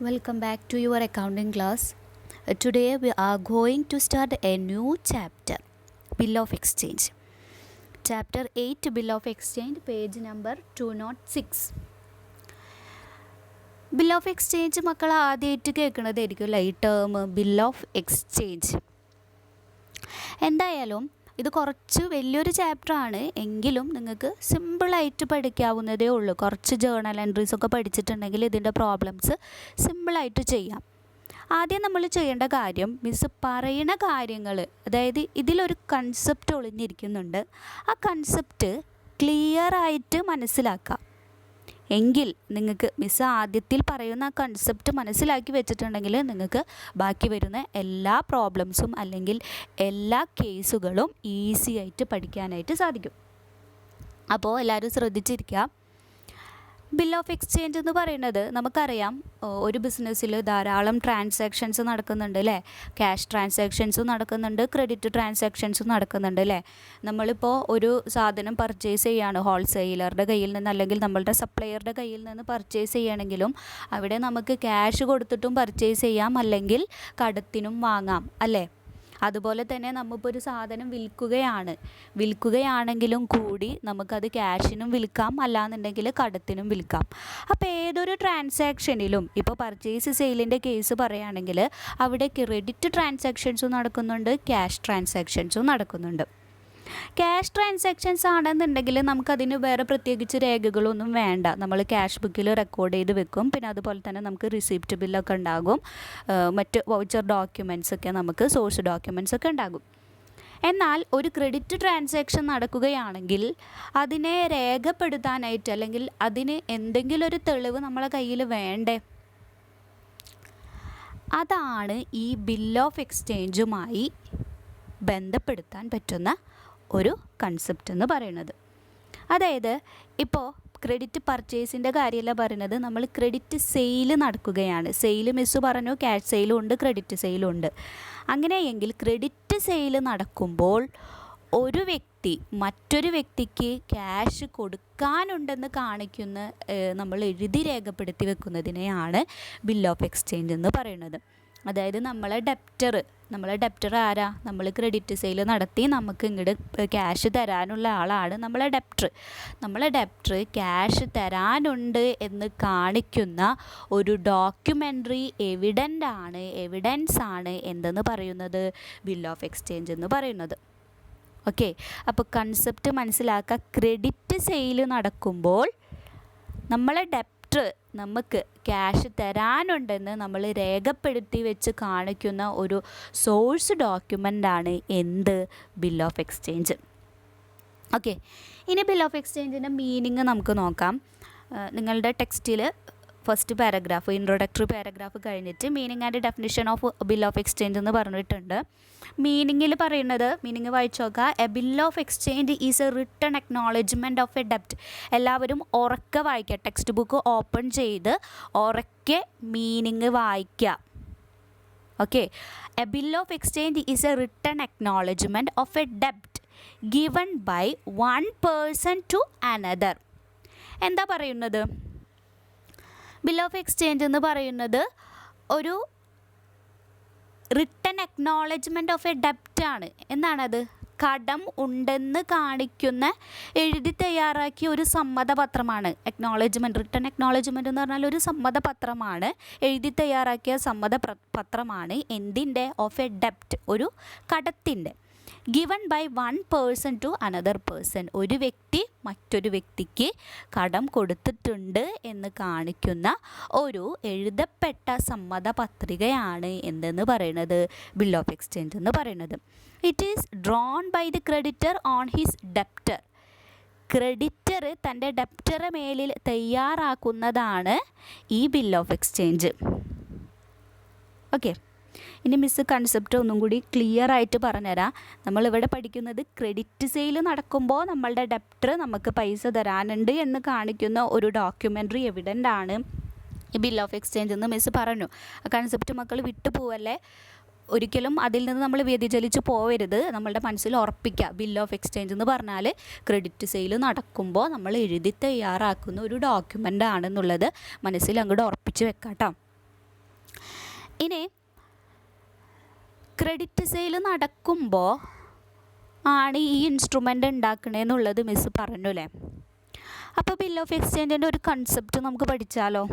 Welcome back to your accounting class. Today we are going to start a new chapter, Bill of Exchange. Chapter 8, Bill of Exchange, page number 206. Bill of exchange മക്കൾ ആദ്യമായിട്ട് കേൾക്കുന്നതായിരിക്കുമല്ലോ ഈ term bill of exchange. എന്തായാലും ഇത് കുറച്ച് വലിയൊരു ചാപ്റ്ററാണ് എങ്കിലും നിങ്ങൾക്ക് സിമ്പിളായിട്ട് പഠിക്കാവുന്നതേ ഉള്ളൂ. കുറച്ച് ജേർണൽ എൻട്രീസൊക്കെ പഠിച്ചിട്ടുണ്ടെങ്കിൽ ഇതിൻ്റെ പ്രോബ്ലംസ് സിമ്പിളായിട്ട് ചെയ്യാം. ആദ്യം നമ്മൾ ചെയ്യേണ്ട കാര്യം മിസ് പറയുന്ന കാര്യങ്ങൾ, അതായത് ഇതിലൊരു കൺസെപ്റ്റ് ഒളിഞ്ഞിരിക്കുന്നുണ്ട്, ആ കൺസെപ്റ്റ് ക്ലിയറായിട്ട് മനസ്സിലാക്കാം. എങ്കിൽ നിങ്ങൾക്ക് മിസ് ആദ്യത്തിൽ പറയുന്ന കൺസെപ്റ്റ് മനസ്സിലാക്കി വെച്ചിട്ടുണ്ടെങ്കിൽ നിങ്ങൾക്ക് ബാക്കി വരുന്ന എല്ലാ പ്രോബ്ലംസും അല്ലെങ്കിൽ എല്ലാ കേസുകളും ഈസി ആയിട്ട് പഠിക്കാനായിട്ട് സാധിക്കും. അപ്പോൾ എല്ലാവരും ശ്രദ്ധിച്ചിരിക്കുക. ബിൽ ഓഫ് എക്സ്ചേഞ്ച് എന്ന് പറയുന്നത് നമുക്കറിയാം, ഒരു ബിസിനസ്സിൽ ധാരാളം ട്രാൻസാക്ഷൻസ് നടക്കുന്നുണ്ട് അല്ലേ. ക്യാഷ് ട്രാൻസാക്ഷൻസും നടക്കുന്നുണ്ട്, ക്രെഡിറ്റ് ട്രാൻസാക്ഷൻസും നടക്കുന്നുണ്ട് അല്ലേ. നമ്മളിപ്പോൾ ഒരു സാധനം പർച്ചേസ് ചെയ്യുകയാണ് ഹോൾസെയിലറുടെ കയ്യിൽ നിന്ന് അല്ലെങ്കിൽ നമ്മളുടെ സപ്ലയറുടെ കയ്യിൽ നിന്ന് പർച്ചേസ് ചെയ്യണമെങ്കിലും അവിടെ നമുക്ക് ക്യാഷ് കൊടുത്തിട്ടും പർച്ചേസ് ചെയ്യാം, അല്ലെങ്കിൽ കടത്തിനും വാങ്ങാം അല്ലേ. അതുപോലെ തന്നെ നമ്മളിപ്പോൾ ഒരു സാധനം വിൽക്കുകയാണെങ്കിലും കൂടി നമുക്കത് ക്യാഷിനും വിൽക്കാം, അല്ലാന്നുണ്ടെങ്കിൽ കടത്തിനും വിൽക്കാം. അപ്പോൾ ഏതൊരു ട്രാൻസാക്ഷനിലും ഇപ്പോൾ പർച്ചേസ് സെയിലിൻ്റെ കേസ് പറയുകയാണെങ്കിൽ അവിടെ ക്രെഡിറ്റ് ട്രാൻസാക്ഷൻസും നടക്കുന്നുണ്ട്, ക്യാഷ് ട്രാൻസാക്ഷൻസും നടക്കുന്നുണ്ട്. ക്യാഷ് ട്രാൻസാക്ഷൻസ് ആണെന്നുണ്ടെങ്കിൽ നമുക്കതിന് വേറെ പ്രത്യേകിച്ച് രേഖകളൊന്നും വേണ്ട. നമ്മൾ ക്യാഷ് ബുക്കിൽ റെക്കോർഡ് ചെയ്ത് വെക്കും. പിന്നെ അതുപോലെ തന്നെ നമുക്ക് റിസിപ്റ്റ് ബില്ലൊക്കെ ഉണ്ടാകും, മറ്റ് വൗച്ചർ ഡോക്യുമെൻറ്റ്സൊക്കെ നമുക്ക് സോഴ്സ് ഡോക്യുമെൻറ്റ്സ് ഒക്കെ ഉണ്ടാകും. എന്നാൽ ഒരു ക്രെഡിറ്റ് ട്രാൻസാക്ഷൻ നടക്കുകയാണെങ്കിൽ അതിനെ രേഖപ്പെടുത്താനായിട്ട് അല്ലെങ്കിൽ അതിന് എന്തെങ്കിലും ഒരു തെളിവ് നമ്മളെ കയ്യിൽ വേണ്ടേ. അതാണ് ഈ ബിൽ ഓഫ് എക്സ്ചേഞ്ചുമായി ബന്ധപ്പെടുത്താൻ പറ്റുന്ന ഒരു കൺസെപ്റ്റ് എന്ന് പറയുന്നത്. അതായത് ഇപ്പോൾ ക്രെഡിറ്റ് പർച്ചേസിൻ്റെ കാര്യമല്ല പറയുന്നത്, നമ്മൾ ക്രെഡിറ്റ് സെയിൽ നടക്കുകയാണ്. സെയിൽ മിസ് പറഞ്ഞു ക്യാഷ് സെയിലും ഉണ്ട്, ക്രെഡിറ്റ് സെയിലും ഉണ്ട്. അങ്ങനെയെങ്കിൽ ക്രെഡിറ്റ് സെയിൽ നടക്കുമ്പോൾ ഒരു വ്യക്തി മറ്റൊരു വ്യക്തിക്ക് ക്യാഷ് കൊടുക്കാനുണ്ടെന്ന് കാണിക്കുന്ന നമ്മൾ എഴുതി രേഖപ്പെടുത്തി വെക്കുന്നതിനെയാണ് ബിൽ ഓഫ് എക്സ്ചേഞ്ച് എന്ന് പറയുന്നത്. അതായത് നമ്മളെ ഡെപ്റ്റർ ആരാ? നമ്മൾ ക്രെഡിറ്റ് സെയിൽ നടത്തി നമുക്ക് ഇങ്ങോട്ട് ക്യാഷ് തരാനുള്ള ആളാണ് നമ്മളെ ഡെപ്റ്റർ ക്യാഷ് തരാനുണ്ട് എന്ന് കാണിക്കുന്ന ഒരു ഡോക്യുമെൻ്ററി എവിഡൻസ് ആണ് എന്തെന്ന് പറയുന്നത്, ബിൽ ഓഫ് എക്സ്ചേഞ്ച് എന്ന് പറയുന്നത്. ഓക്കെ, അപ്പോൾ കൺസെപ്റ്റ് മനസ്സിലാക്കുക. ക്രെഡിറ്റ് സെയിൽ നടക്കുമ്പോൾ നമ്മളെ നമുക്ക് ക്യാഷ് തരാനുണ്ടെന്ന് നമ്മൾ രേഖപ്പെടുത്തി വെച്ച് കാണിക്കുന്ന ഒരു സോഴ്സ് ഡോക്യുമെൻ്റാണ് എന്ത്, ബിൽ ഓഫ് എക്സ്ചേഞ്ച്. ഓക്കെ, ഇനി ബിൽ ഓഫ് എക്സ്ചേഞ്ചിൻ്റെ മീനിങ് നമുക്ക് നോക്കാം. നിങ്ങളുടെ ടെക്സ്റ്റിൽ ഫസ്റ്റ് പാരഗ്രാഫ്, ഇൻട്രൊഡക്ടറി പാരഗ്രാഫ് കഴിഞ്ഞിട്ട് meaning and definition of bill of exchange എന്ന് പറഞ്ഞിട്ടുണ്ട്. മീനിങ് വായിച്ചു നോക്കുക. A bill of exchange is a written acknowledgement of a ഡെപ്റ്റ്. എല്ലാവരും ഉറക്കെ വായിക്കുക, ടെക്സ്റ്റ് ബുക്ക് ഓപ്പൺ ചെയ്ത് ഉറക്കെ മീനിങ് വായിക്കുക. Okay, a bill of exchange is a written acknowledgement of a ഡെപ്റ്റ് given by one person to another. എന്താ പറയുന്നത്? Bill of exchange എന്ന് പറയുന്നത് ഒരു റിട്ടൺ അക്നോളജ്മെൻറ്റ് ഓഫ് എ ഡെപ്റ്റ് ആണ്. എന്താണത്? കടം ഉണ്ടെന്ന് കാണിക്കുന്ന എഴുതി തയ്യാറാക്കിയ ഒരു സമ്മതപത്രമാണ് റിട്ടൺ അക്നോളജ്മെൻറ്റ് എന്ന് പറഞ്ഞാൽ ഒരു സമ്മതപത്രമാണ്, എഴുതി തയ്യാറാക്കിയ സമ്മതപത്രമാണ്. എന്തിൻ്റെ? ഓഫ് എ ഡെപ്റ്റ്, ഒരു കടത്തിൻ്റെ. Given by one person to another person, ഒരു വ്യക്തി മറ്റൊരു വ്യക്തിക്ക് കടം കൊടുത്തിട്ടുണ്ട് എന്ന് കാണിക്കുന്ന ഒരു എഴുതപ്പെട്ട സമ്മതപത്രികയാണ് എന്തെന്ന് പറയുന്നത്, ബിൽ ഓഫ് എക്സ്ചേഞ്ച് എന്ന് പറയുന്നത്. It is drawn by the creditor on his debtor. ക്രെഡിറ്റർ തൻ്റെ ഡെപ്റ്ററെ മേലിൽ തയ്യാറാക്കുന്നതാണ് ഈ ബിൽ ഓഫ് എക്സ്ചേഞ്ച്. ഓക്കെ, ഇനി മിസ് കൺസെപ്റ്റ് ഒന്നും കൂടി ക്ലിയർ ആയിട്ട് പറഞ്ഞുതരാം. നമ്മളിവിടെ പഠിക്കുന്നത് ക്രെഡിറ്റ് സെയിൽ നടക്കുമ്പോൾ നമ്മളുടെ ഡെപ്റ്റർ നമുക്ക് പൈസ തരാനുണ്ട് എന്ന് കാണിക്കുന്ന ഒരു ഡോക്യുമെൻ്ററി എവിഡൻ്റ് ആണ് ഈ ബിൽ ഓഫ് എക്സ്ചേഞ്ച് എന്ന് മിസ് പറഞ്ഞു. ആ കൺസെപ്റ്റ് മക്കൾ വിട്ടുപോവല്ലേ. ഒരിക്കലും അതിൽ നിന്ന് നമ്മൾ വ്യതിചലിച്ച് പോവരുത്. നമ്മളുടെ മനസ്സിൽ ഉറപ്പിക്കുക, ബിൽ ഓഫ് എക്സ്ചേഞ്ച് എന്ന് പറഞ്ഞാൽ ക്രെഡിറ്റ് സെയിൽ നടക്കുമ്പോൾ നമ്മൾ എഴുതി തയ്യാറാക്കുന്ന ഒരു ഡോക്യുമെൻ്റ് ആണെന്നുള്ളത് മനസ്സിൽ അങ്ങോട്ട് ഉറപ്പിച്ച് വെക്കാം കേട്ടോ. ഇനി ക്രെഡിറ്റ് സെയിൽ നടക്കുമ്പോൾ ആണ് ഈ ഇൻസ്ട്രുമെൻ്റ് ഉണ്ടാക്കണേന്നുള്ളത് മിസ് പറഞ്ഞു അല്ലേ. അപ്പോൾ ബിൽ ഓഫ് എക്സ്ചേഞ്ചിൻ്റെ ഒരു കൺസെപ്റ്റ് നമുക്ക് പഠിച്ചാലോ.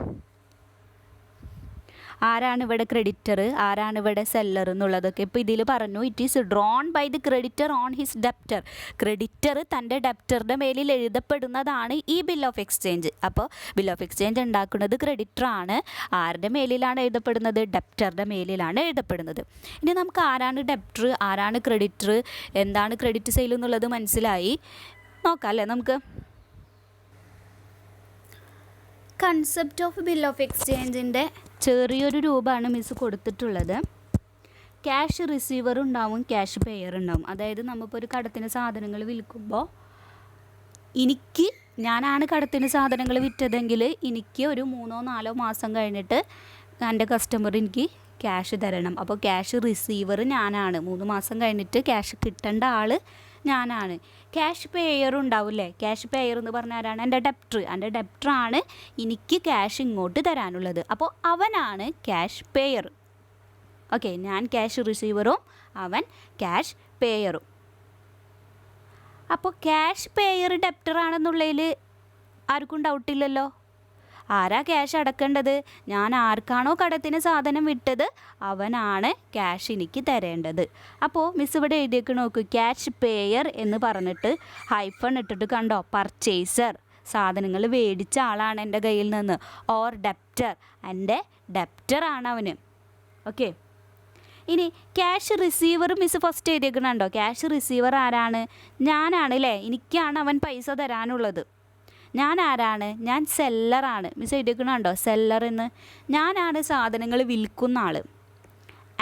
ആരാണ് ഇവിടെ ക്രെഡിറ്റർ, ആരാണ് ഇവിടെ സെല്ലർ എന്നുള്ളതൊക്കെ ഇപ്പോൾ ഇതിൽ പറഞ്ഞു. It is drawn by the creditor on his debtor. ക്രെഡിറ്റർ തൻ്റെ ഡെപ്റ്ററുടെ മേലിൽ എഴുതപ്പെടുന്നതാണ് ഈ ബിൽ ഓഫ് എക്സ്ചേഞ്ച്. അപ്പോൾ ബിൽ ഓഫ് എക്സ്ചേഞ്ച് ഉണ്ടാക്കുന്നത് ക്രെഡിറ്ററാണ്. ആരുടെ മേലിലാണ് എഴുതപ്പെടുന്നത്? ഡെപ്റ്ററുടെ മേലിലാണ് എഴുതപ്പെടുന്നത്. ഇനി നമുക്ക് ആരാണ് ഡെപ്റ്റർ, ആരാണ് ക്രെഡിറ്റർ, എന്താണ് ക്രെഡിറ്റ് സെയിൽ എന്നുള്ളത് മനസ്സിലായി. നോക്കാം അല്ലേ നമുക്ക്. കൺസെപ്റ്റ് ഓഫ് ബിൽ ഓഫ് എക്സ്ചേഞ്ചിൻ്റെ ചെറിയൊരു രൂപമാണ് മിസ് കൊടുത്തിട്ടുള്ളത്. ക്യാഷ് റിസീവർ ഉണ്ടാവും, ക്യാഷ് പെയർ ഉണ്ടാവും. അതായത് നമ്മളിപ്പോൾ ഒരു കടത്തിന് സാധനങ്ങൾ വിൽക്കുമ്പോൾ ഞാനാണ് കടത്തിന് സാധനങ്ങൾ വിറ്റതെങ്കിൽ എനിക്ക് ഒരു 3-4 മാസം കഴിഞ്ഞിട്ട് എൻ്റെ കസ്റ്റമർ എനിക്ക് ക്യാഷ് തരണം. അപ്പോൾ ക്യാഷ് റിസീവർ ഞാനാണ്. 3 മാസം കഴിഞ്ഞിട്ട് ക്യാഷ് കിട്ടേണ്ട ആൾ ഞാനാണ്. ക്യാഷ് പെയർ ഉണ്ടാവില്ലേ. ക്യാഷ് പെയർ എന്ന് പറഞ്ഞാൽ ആരാണ്? എൻ്റെ ഡെപ്റ്ററാണ് എനിക്ക് ക്യാഷ് ഇങ്ങോട്ട് തരാനുള്ളത്. അപ്പോൾ അവനാണ് ക്യാഷ് പെയർ. ഓക്കെ, ഞാൻ ക്യാഷ് റിസീവറും അവൻ ക്യാഷ് പെയറും. അപ്പോൾ ക്യാഷ് പെയർ ഡെപ്റ്ററാണെന്നുള്ളതിൽ ആർക്കും ഡൗട്ടില്ലല്ലോ. ആരാ ക്യാഷ് അടക്കേണ്ടത്? ഞാൻ ആർക്കാണോ കടത്തിന് സാധനം വിട്ടത് അവനാണ് ക്യാഷ് എനിക്ക് തരേണ്ടത്. അപ്പോൾ മിസ് ഇവിടെ എഴുതിയേക്ക് നോക്കൂ. ക്യാഷ് പെയർ എന്ന് പറഞ്ഞിട്ട് ഹൈഫൺ ഇട്ടിട്ട് കണ്ടോ? പർച്ചേസർ, സാധനങ്ങൾ മേടിച്ച ആളാണ് എൻ്റെ കയ്യിൽ നിന്ന്. ഓർ ഡെപ്റ്റർ, എൻ്റെ ഡെപ്റ്ററാണ് അവന്. ഓക്കെ, ഇനി ക്യാഷ് റിസീവർ മിസ് ഫസ്റ്റ് എഴുതിയേക്കണുണ്ടോ? ക്യാഷ് റിസീവർ ആരാണ്? ഞാനാണ് അല്ലേ. എനിക്കാണ് അവൻ പൈസ തരാനുള്ളത്. ഞാൻ ആരാണ്? ഞാൻ സെല്ലറാണ്. മിസ് എഴുതിക്കണുണ്ടോ സെല്ലർ എന്ന്? ഞാനാണ് സാധനങ്ങൾ വിൽക്കുന്ന ആൾ.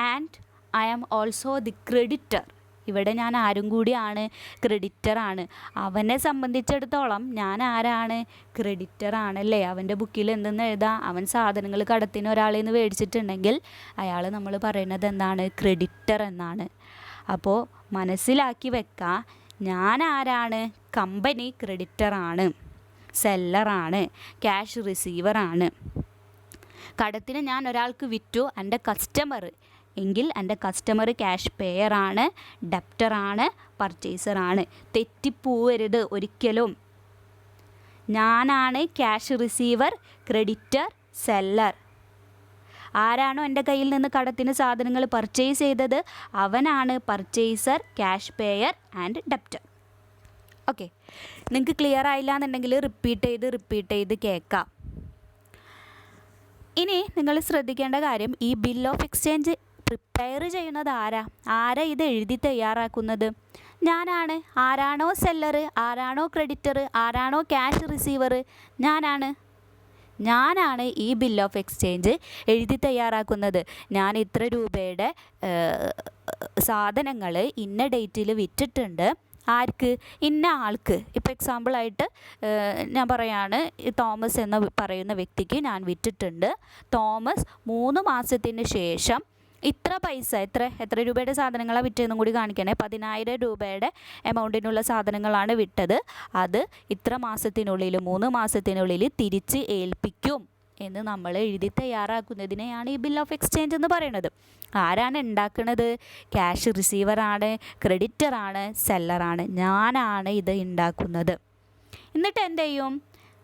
And I am also the creditor. ഇവിടെ ഞാൻ ആരും കൂടിയാണ്? ക്രെഡിറ്ററാണ്. അവനെ സംബന്ധിച്ചിടത്തോളം ഞാൻ ആരാണ്? ക്രെഡിറ്ററാണല്ലേ. അവൻ്റെ ബുക്കിൽ എന്തെന്ന് എഴുതാം? അവൻ സാധനങ്ങൾ കടത്തിന് ഒരാളിൽ നിന്ന് മേടിച്ചിട്ടുണ്ടെങ്കിൽ അയാൾ നമ്മൾ പറയുന്നത് എന്താണ്? ക്രെഡിറ്റർ എന്നാണ്. അപ്പോൾ മനസ്സിലാക്കി വെക്കാം, ഞാൻ ആരാണ്? Company ക്രെഡിറ്ററാണ്, സെല്ലറാണ്, cash റിസീവറാണ്. കടത്തിന് ഞാൻ ഒരാൾക്ക് വിറ്റു, എൻ്റെ കസ്റ്റമർ എങ്കിൽ എൻ്റെ കസ്റ്റമർ ക്യാഷ് പെയറാണ്, ഡെപ്റ്ററാണ്, പർച്ചേസറാണ്. തെറ്റിപ്പോവരുത് ഒരിക്കലും. ഞാനാണ് ക്യാഷ് റിസീവർ, ക്രെഡിറ്റർ, സെല്ലർ. ആരാണോ എൻ്റെ കയ്യിൽ നിന്ന് കടത്തിന് സാധനങ്ങൾ പർച്ചേസ് ചെയ്തത് അവനാണ് purchaser, cash pair and debtor. Okay, നിങ്ങൾക്ക് ക്ലിയർ ആയില്ല എന്നുണ്ടെങ്കിൽ റിപ്പീറ്റ് ചെയ്ത് കേൾക്കാം. ഇനി നിങ്ങൾ ശ്രദ്ധിക്കേണ്ട കാര്യം, ഈ ബിൽ ഓഫ് എക്സ്ചേഞ്ച് പ്രിപ്പയർ ചെയ്യുന്നത് ആരാ ഇത് എഴുതി തയ്യാറാക്കുന്നത്? ഞാനാണ്. ആരാണോ സെല്ലർ, ആരാണോ ക്രെഡിറ്റർ, ആരാണോ ക്യാഷ് റിസീവർ? ഞാനാണ് ഈ ബിൽ ഓഫ് എക്സ്ചേഞ്ച് എഴുതി തയ്യാറാക്കുന്നത്. ഞാൻ ഇത്ര രൂപയുടെ സാധനങ്ങൾ ഇന്ന ഡേറ്റിൽ വിറ്റിട്ടുണ്ട്. ആർക്ക്? ഇന്ന ആൾക്ക്. ഇപ്പോൾ എക്സാമ്പിളായിട്ട് ഞാൻ പറയാണ്, തോമസ് എന്ന് പറയുന്ന വ്യക്തിക്ക് ഞാൻ വിറ്റിട്ടുണ്ട്. തോമസ് 3 മാസത്തിന് ശേഷം ഇത്ര പൈസ, എത്ര രൂപയുടെ സാധനങ്ങളാണ് വിറ്റതെന്നും കൂടി കാണിക്കണേ. 10,000 രൂപയുടെ എമൗണ്ടിനുള്ള സാധനങ്ങളാണ് വിറ്റത്. അത് ഇത്ര മാസത്തിനുള്ളിൽ, 3 മാസത്തിനുള്ളിൽ തിരിച്ച് ഏൽപ്പിക്കും എന്ന് നമ്മൾ എഴുതി തയ്യാറാക്കുന്നതിനെയാണ് ഈ ബിൽ ഓഫ് എക്സ്ചേഞ്ച് എന്ന് പറയുന്നത്. ആരാണ് ഉണ്ടാക്കുന്നത്? ക്യാഷ് റിസീവറാണ്, ക്രെഡിറ്ററാണ്, സെല്ലറാണ്. ഞാനാണ് ഇത് ഉണ്ടാക്കുന്നത്. എന്നിട്ട് എന്ത് ചെയ്യും?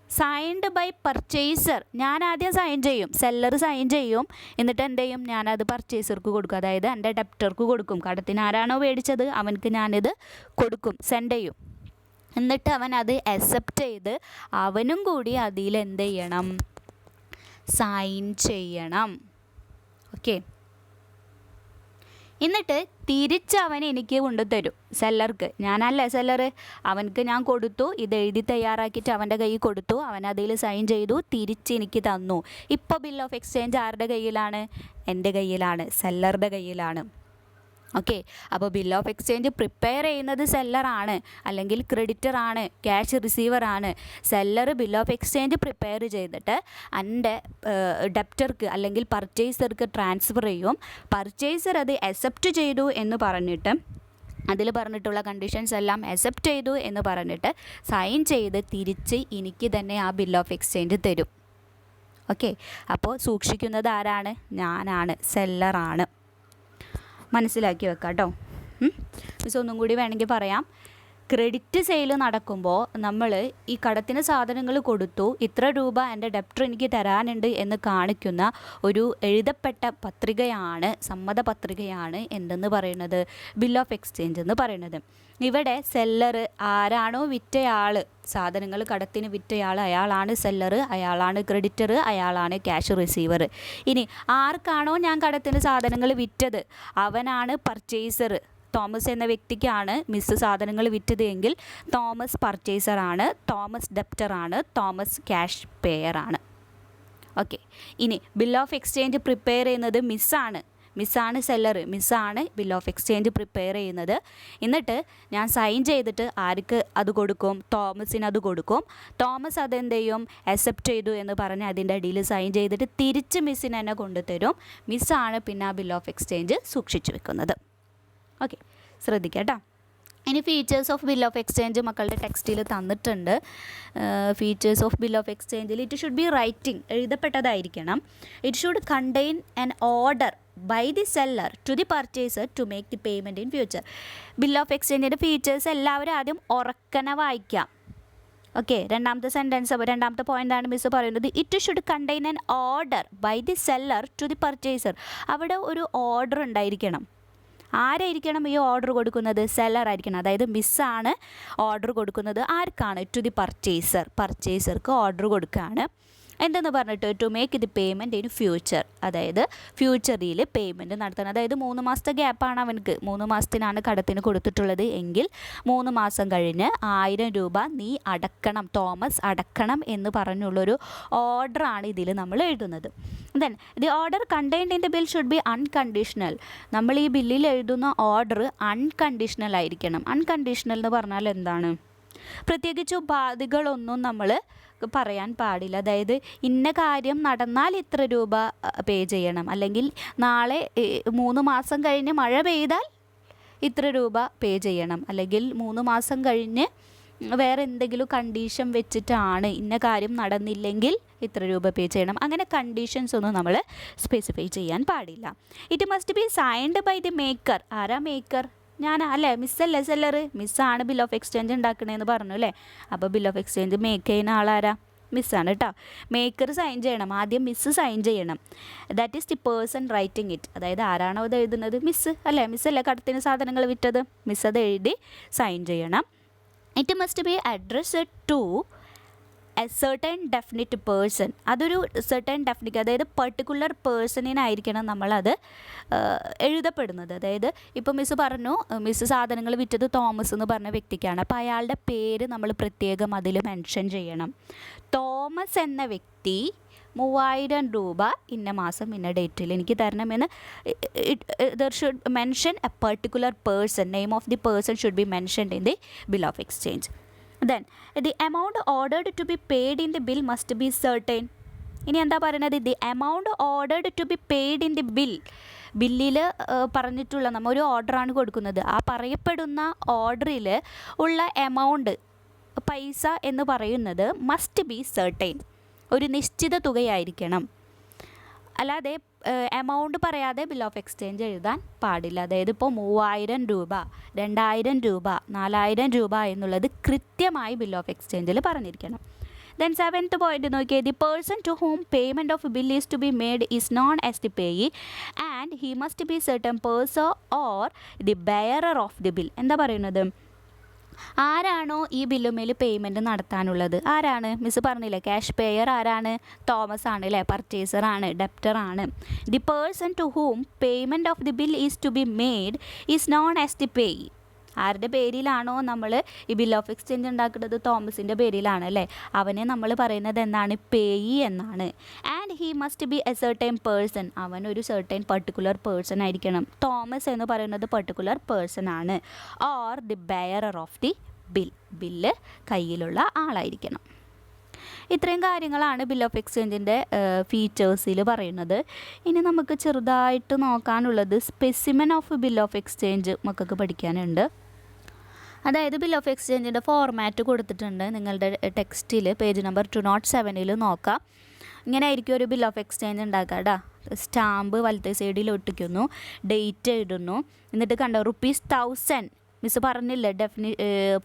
Signed by purchaser. ഞാൻ ആദ്യം സൈൻ ചെയ്യും, സെല്ലർ സൈൻ ചെയ്യും. എന്നിട്ട് എന്ത് ചെയ്യും? ഞാനത് പർച്ചേസർക്ക് കൊടുക്കും, അതായത് എൻ്റെ ഡെപ്റ്റർക്ക് കൊടുക്കും. കടത്തിന് ആരാണോ മേടിച്ചത് അവനക്ക് ഞാനിത് കൊടുക്കും, സെൻഡ് ചെയ്യും. എന്നിട്ട് അവൻ അത് അക്സെപ്റ്റ് ചെയ്ത് അവനും കൂടി അതിൽ എന്ത് ചെയ്യണം? സൈൻ ചെയ്യണം. ഓക്കെ, എന്നിട്ട് തിരിച്ചവൻ എനിക്ക് കൊണ്ടുതരും, സെല്ലർക്ക്. ഞാനല്ലേ സെല്ലർ, അവനക്ക് ഞാൻ കൊടുത്തു, ഇത് എഴുതി തയ്യാറാക്കിയിട്ട് അവൻ്റെ കയ്യിൽ കൊടുത്തു, അവൻ അതിൽ സൈൻ ചെയ്തു, തിരിച്ച് എനിക്ക് തന്നു. ഇപ്പോൾ ബിൽ ഓഫ് എക്സ്ചേഞ്ച് ആരുടെ കയ്യിലാണ്? എൻ്റെ കയ്യിലാണ്, സെല്ലറുടെ കയ്യിലാണ്. ഓക്കെ, അപ്പോൾ ബിൽ ഓഫ് എക്സ്ചേഞ്ച് പ്രിപ്പയർ ചെയ്യുന്നത് സെല്ലറാണ്, അല്ലെങ്കിൽ ക്രെഡിറ്ററാണ്, ക്യാഷ് റിസീവറാണ്. Seller bill of exchange prepare ചെയ്തിട്ട് എൻ്റെ ഡെപ്റ്റർക്ക് അല്ലെങ്കിൽ പർച്ചേസർക്ക് ട്രാൻസ്ഫർ ചെയ്യും. പർച്ചേസർ അത് അക്സെപ്റ്റ് ചെയ്തു എന്ന് പറഞ്ഞിട്ട്, അതിൽ പറഞ്ഞിട്ടുള്ള കണ്ടീഷൻസ് എല്ലാം അക്സെപ്റ്റ് ചെയ്തു എന്ന് പറഞ്ഞിട്ട് സൈൻ ചെയ്ത് തിരിച്ച് എനിക്ക് തന്നെ ആ ബിൽ ഓഫ് എക്സ്ചേഞ്ച് തരും. ഓക്കെ, അപ്പോൾ സൂക്ഷിക്കുന്നത് ആരാണ്? ഞാനാണ്, സെല്ലറാണ്. മനസ്സിലാക്കി വെക്കാം കേട്ടോ. മിസ് ഒന്നും കൂടി വേണമെങ്കിൽ പറയാം. ക്രെഡിറ്റ് സെയിൽ നടക്കുമ്പോൾ നമ്മൾ ഈ കടത്തിന് സാധനങ്ങൾ കൊടുത്തു, ഇത്ര രൂപ എൻ്റെ ഡെപ്റ്റർ എനിക്ക് തരാനുണ്ട് എന്ന് കാണിക്കുന്ന ഒരു എഴുതപ്പെട്ട പത്രികയാണ്, സമ്മതപത്രികയാണ് എന്തെന്ന് പറയുന്നത്? ബിൽ ഓഫ് എക്സ്ചേഞ്ച് എന്ന് പറയുന്നത്. ഇവിടെ സെല്ലർ ആരാണോ വിറ്റയാൾ, സാധനങ്ങൾ കടത്തിന് വിറ്റയാൾ, അയാളാണ് സെല്ലർ, അയാളാണ് ക്രെഡിറ്റർ, അയാളാണ് ക്യാഷ് റിസീവർ. ഇനി ആർക്കാണോ ഞാൻ കടത്തിന് സാധനങ്ങൾ വിറ്റത് അവനാണ് പർച്ചേസർ. തോമസ് എന്ന വ്യക്തിക്കാണ് മിസ് സാധനങ്ങൾ വിറ്റത് എങ്കിൽ തോമസ് പർച്ചേസറാണ്, തോമസ് ഡെപ്റ്ററാണ്, തോമസ് ക്യാഷ് പേയറാണ്. ഓക്കെ, ഇനി ബിൽ ഓഫ് എക്സ്ചേഞ്ച് പ്രിപ്പയർ ചെയ്യുന്നത് മിസ്സാണ് സെല്ലർ, മിസ്സാണ് ബിൽ ഓഫ് എക്സ്ചേഞ്ച് പ്രിപ്പയർ ചെയ്യുന്നത്. എന്നിട്ട് ഞാൻ സൈൻ ചെയ്തിട്ട് ആർക്ക് അത് കൊടുക്കും? തോമസിന് അത് കൊടുക്കും. തോമസ് അതെന്ത് ചെയ്യും? അക്സെപ്റ്റ് ചെയ്തു എന്ന് പറഞ്ഞ് അതിൻ്റെ അടിയിൽ സൈൻ ചെയ്തിട്ട് തിരിച്ച് മിസ്സിന് തന്നെ കൊണ്ടുതരും. മിസ്സാണ് പിന്നെ ആ ബിൽ ഓഫ് എക്സ്ചേഞ്ച് സൂക്ഷിച്ചു വെക്കുന്നത്. ഓക്കെ, ശ്രദ്ധിക്കുക കേട്ടോ. ഇനി features of bill of exchange മക്കളുടെ ടെക്സ്റ്റിൽ തന്നിട്ടുണ്ട്. ഫീച്ചേഴ്സ് ഓഫ് ബിൽ ഓഫ് എക്സ്ചേഞ്ചിൽ ഇറ്റ് ഷുഡ് ബി റൈറ്റിംഗ്, എഴുതപ്പെട്ടതായിരിക്കണം. It should contain an order by the seller to the purchaser to make the payment in future. Bill of എക്സ്ചേഞ്ചിൻ്റെ features എല്ലാവരും ആദ്യം ഉറക്കനെ വായിക്കാം. ഓക്കെ, രണ്ടാമത്തെ പോയിൻ്റാണ് മിസ് പറയുന്നത്. It should contain an order by the seller to the purchaser. അവിടെ ഒരു ഓർഡർ ഉണ്ടായിരിക്കണം. ആരായിരിക്കണം ഈ ഓർഡർ കൊടുക്കുന്നത്? സെല്ലർ ആയിരിക്കണം. അതായത് മിസ്സാണ് ഓർഡർ കൊടുക്കുന്നത്. ആർക്കാണ്? ടു ദി പർച്ചേസർക്ക് ഓർഡർ കൊടുക്കുകയാണ്. എന്തെന്ന് പറഞ്ഞിട്ട്? To make the payment in future, അതായത് ഫ്യൂച്ചറിൽ പേയ്മെൻറ്റ് നടത്തണം. അതായത് 3 മാസത്തെ ഗ്യാപ്പാണ് അവനക്ക്, 3 മാസത്തിനാണ് കടത്തിന് കൊടുത്തിട്ടുള്ളത് എങ്കിൽ 3 മാസം കഴിഞ്ഞ് 1000 രൂപ നീ അടക്കണം, തോമസ് അടക്കണം എന്ന് പറഞ്ഞുള്ളൊരു ഓർഡറാണ് ഇതിൽ നമ്മൾ എഴുതുന്നത്. Then the order contained in the bill should be unconditional. നമ്മൾ ഈ ബില്ലിൽ എഴുതുന്ന ഓർഡർ അൺകണ്ടീഷണൽ ആയിരിക്കണം. അൺകണ്ടീഷണൽ എന്ന് പറഞ്ഞാൽ എന്താണ്? പ്രത്യേകിച്ച് ഉപാധികളൊന്നും നമ്മൾ പറയാൻ പാടില്ല. അതായത് ഇന്ന കാര്യം നടന്നാൽ ഇത്ര രൂപ പേ ചെയ്യണം, അല്ലെങ്കിൽ നാളെ 3 മാസം കഴിഞ്ഞ് മഴ പെയ്താൽ ഇത്ര രൂപ പേ ചെയ്യണം, അല്ലെങ്കിൽ 3 മാസം കഴിഞ്ഞ് വേറെ എന്തെങ്കിലും കണ്ടീഷൻ വെച്ചിട്ടാണ് ഇന്ന കാര്യം നടന്നില്ലെങ്കിൽ ഇത്ര രൂപ പേ ചെയ്യണം. അങ്ങനെ കണ്ടീഷൻസ് ഒന്നും നമ്മൾ സ്പെസിഫൈ ചെയ്യാൻ പാടില്ല. It must be signed by the maker. ആരാ മേക്കർ? അല്ലേ, മിസ്സല്ലേ സെല്ലർ? മിസ്സാണ് ബിൽ ഓഫ് എക്സ്ചേഞ്ച് ഉണ്ടാക്കണേന്ന് പറഞ്ഞു അല്ലേ. അപ്പോൾ ബിൽ ഓഫ് എക്സ്ചേഞ്ച് മേക്ക് ചെയ്യുന്ന ആളാരാ? മിസ്സാണ് കേട്ടോ. മേക്കർ സൈൻ ചെയ്യണം, ആദ്യം മിസ്സ് സൈൻ ചെയ്യണം. That is the person writing it. അതായത് ആരാണോ അത് എഴുതുന്നത്? മിസ്സ് അല്ലേ. മിസ്സല്ലേ കടത്തിന് സാധനങ്ങൾ വിറ്റത്? മിസ് അത് എഴുതി സൈൻ ചെയ്യണം. It must be addressed to a certain definite person. അതൊരു സർട്ടൻ ഡെഫിനിറ്റ്, അതായത് പെർട്ടിക്കുലർ പേഴ്സണിനായിരിക്കണം നമ്മളത് എഴുതപ്പെടുന്നത്. അതായത് ഇപ്പോൾ മിസ്സ് പറഞ്ഞു മിസ്സ് സാധനങ്ങൾ വിറ്റത് തോമസ് എന്ന് പറഞ്ഞ വ്യക്തിക്കാണ്. അപ്പോൾ അയാളുടെ പേര് നമ്മൾ പ്രത്യേകം അതിൽ മെൻഷൻ ചെയ്യണം. തോമസ് എന്ന വ്യക്തി 3000 രൂപ ഇന്ന മാസം ഇന്ന ഡേറ്റിൽ എനിക്ക് തരണമെന്ന് there should mention A particular person. Name of the person should be mentioned in the bill of exchange. Then the amount ordered to be paid in the bill must be certain. ഇനി എന്താ പറയുന്നത്? The amount ordered to be paid in the ബില്ലിൽ പറഞ്ഞിട്ടുള്ള നമ്മൾ ഒരു ഓർഡറാണ് കൊടുക്കുന്നത്. ആ പറയപ്പെടുന്ന ഓർഡറിൽ ഉള്ള എമൗണ്ട്, പൈസ എന്ന് പറയുന്നത് മസ്റ്റ് ബി സെർട്ടൈൻ, ഒരു നിശ്ചിത തുകയായിരിക്കണം. അല്ലാതെ എമൗണ്ട് പറയാതെ ബിൽ ഓഫ് എക്സ്ചേഞ്ച് എഴുതാൻ പാടില്ല. അതായത് ഇപ്പോൾ 3000 രൂപ, 2000 രൂപ, 4000 രൂപ എന്നുള്ളത് കൃത്യമായി ബിൽ ഓഫ് എക്സ്ചേഞ്ചിൽ പറഞ്ഞിരിക്കണം. ദെൻ 7th പോയിന്റ് നോക്കിയേ. The person to whom payment of bill is to be made is known as the payee and he must be certain person or the bearer of the bill. എന്താ പറയുന്നത്? ആരാണോ ഈ ബില്ലുമേൽ payment നടത്താനുള്ളത്? ആരാണ്? Miss പറഞ്ഞില്ലേ, cash payer ആരാണ്? Thomas ആണ് അല്ലേ, പർച്ചേസറാണ്, ഡെപ്റ്ററാണ്. The person to whom payment of the bill is to be made is known as the payee. ആരുടെ പേരിലാണോ നമ്മൾ ഈ ബിൽ ഓഫ് എക്സ്ചേഞ്ച് ഉണ്ടാക്കുന്നത്? തോമസിൻ്റെ പേരിലാണ് അല്ലേ. അവനെ നമ്മൾ പറയുന്നത് എന്താണ്? പേയി എന്നാണ്. And he must B A certain person. അവൻ ഒരു സർട്ടൈൻ പെർട്ടിക്കുലർ പേഴ്സൺ ആയിരിക്കണം. തോമസ് എന്ന് പറയുന്നത് പെർട്ടിക്കുലർ പേഴ്സൺ ആണ്. Or the bearer of the bill കയ്യിലുള്ള ആളായിരിക്കണം. ഇത്രയും കാര്യങ്ങളാണ് ബിൽ ഓഫ് എക്സ്ചേഞ്ചിൻ്റെ ഫീച്ചേഴ്സിൽ പറയുന്നത്. ഇനി നമുക്ക് ചെറുതായിട്ട് നോക്കാനുള്ളത് specimen of bill of exchange മക്കൾക്ക് പഠിക്കാനുണ്ട്. അതായത് ബിൽ ഓഫ് എക്സ്ചേഞ്ചിൻ്റെ ഫോർമാറ്റ് കൊടുത്തിട്ടുണ്ട് നിങ്ങളുടെ ടെക്സ്റ്റിൽ, പേജ് നമ്പർ 207 നോക്കാം. ഇങ്ങനെ ആയിരിക്കും ഒരു ബിൽ ഓഫ് എക്സ്ചേഞ്ച് ഉണ്ടാക്കുക കേട്ടോ. സ്റ്റാമ്പ് വലത്തെ സൈഡിൽ ഒട്ടിക്കുന്നു, ഡേറ്റ് എഴുതുന്നു, എന്നിട്ട് കണ്ടോ ₹1000 മിസ് പറഞ്ഞില്ലേ,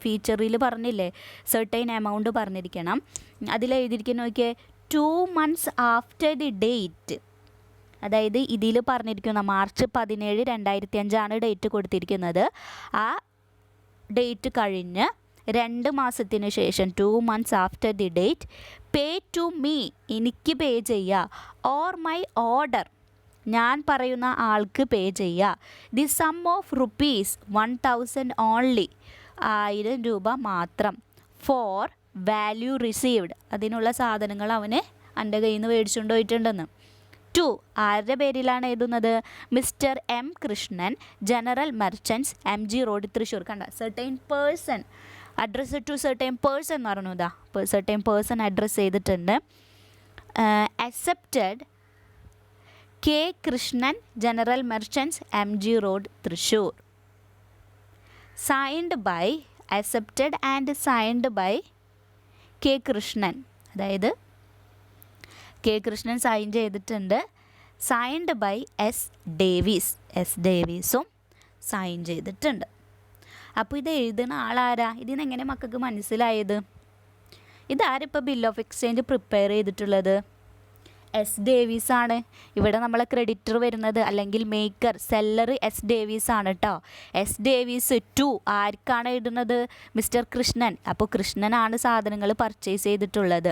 ഫീച്ചറിൽ പറഞ്ഞില്ലേ സെർട്ടൈൻ എമൗണ്ട് പറഞ്ഞിരിക്കണം. അതിലെഴുതിയിരിക്കുന്ന നോക്കിയേ 2 months ആഫ്റ്റർ ദി ഡേറ്റ്. അതായത് ഇതിൽ പറഞ്ഞിരിക്കുന്ന മാർച്ച് 17, 2005 ഡേറ്റ് കൊടുത്തിരിക്കുന്നത്. ആ ഡേറ്റ് കഴിഞ്ഞ് 2 മാസത്തിന് ശേഷം 2 months after the date pay to me, എനിക്ക് പേ ചെയ്യുക, ഓർ മൈ ഓർഡർ, ഞാൻ പറയുന്ന ആൾക്ക് പേ ചെയ്യുക, ദി സം ഓഫ് ₹1000 ഓൺലി, 1000 രൂപ മാത്രം, ഫോർ വാല്യൂ റിസീവ്ഡ്, അതിനുള്ള സാധനങ്ങൾ അവന് എൻ്റെ കയ്യിൽ നിന്ന് മേടിച്ചുകൊണ്ട് പോയിട്ടുണ്ടെന്ന്. 2 ആരുടെ പേരിലാണ് എഴുതുന്നത്? Mister M Krishnan, general merchants, MG road, Thrissur. കണ്ട certain person, address to certain person എന്ന് പറഞ്ഞു. ഇതാ സെർട്ടൈൻ പേഴ്സൺ അഡ്രസ്സ് ചെയ്തിട്ടുണ്ട്. Accepted K Krishnan, general merchants, MG road, Thrissur. Signed by, accepted and signed by K Krishnan, അതായത് കെ കൃഷ്ണൻ സൈൻ ചെയ്തിട്ടുണ്ട്. സൈൻഡ് ബൈ എസ് ഡേവീസും sign ചെയ്തിട്ടുണ്ട്. അപ്പോൾ ഇത് എഴുതുന്ന ആളാരാ? ഇതിന് എങ്ങനെ മക്കൾക്ക് മനസ്സിലായത്? ഇതാരിപ്പോൾ ബിൽ ഓഫ് എക്സ്ചേഞ്ച് പ്രിപ്പയർ ചെയ്തിട്ടുള്ളത്? എസ് ഡേവീസ് ആണ്. ഇവിടെ നമ്മളെ ക്രെഡിറ്റർ വരുന്നത്, അല്ലെങ്കിൽ മേക്കർ സെല്ലർ എസ് ഡേവീസ് ആണ് കേട്ടോ. എസ് ഡേവീസ് ടു ആർക്കാണ് എഴുതുന്നത്? മിസ്റ്റർ കൃഷ്ണൻ. അപ്പോൾ കൃഷ്ണനാണ് സാധനങ്ങൾ പർച്ചേസ് ചെയ്തിട്ടുള്ളത്.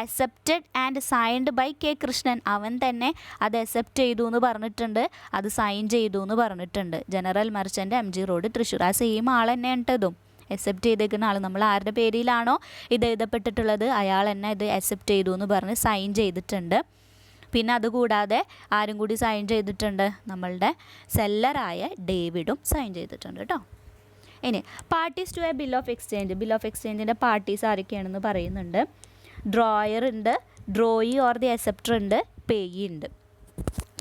Accepted and signed by K Krishnan, അവൻ തന്നെ അത് അക്സെപ്റ്റ് ചെയ്തു എന്ന് പറഞ്ഞിട്ടുണ്ട്, അത് സൈൻ ചെയ്തു എന്ന് പറഞ്ഞിട്ടുണ്ട്. General merchant, MG road, Thrissur. ആ സെയിം ആൾ തന്നെ ഉണ്ടതും. അക്സെപ്റ്റ് ചെയ്തേക്കുന്ന ആൾ, നമ്മൾ ആരുടെ പേരിലാണോ ഇത് എഴുതപ്പെട്ടിട്ടുള്ളത് അയാൾ തന്നെ ഇത് അക്സെപ്റ്റ് ചെയ്തു എന്ന് പറഞ്ഞ് സൈൻ ചെയ്തിട്ടുണ്ട്. പിന്നെ അതുകൂടാതെ ആരും കൂടി സൈൻ ചെയ്തിട്ടുണ്ട്? നമ്മളുടെ സെല്ലറായ ഡേവിഡും സൈൻ ചെയ്തിട്ടുണ്ട് കേട്ടോ. ഇനി parties to a bill of exchange. Bill of എക്സ്ചേഞ്ചിൻ്റെ പാർട്ടീസ് ആരൊക്കെയാണെന്ന് പറയുന്നുണ്ട്. ഡ്രോയർ ഉണ്ട്, ഡ്രോയി ഓർ ദി അക്സെപ്റ്റർ ഉണ്ട്, പേയി ഉണ്ട്.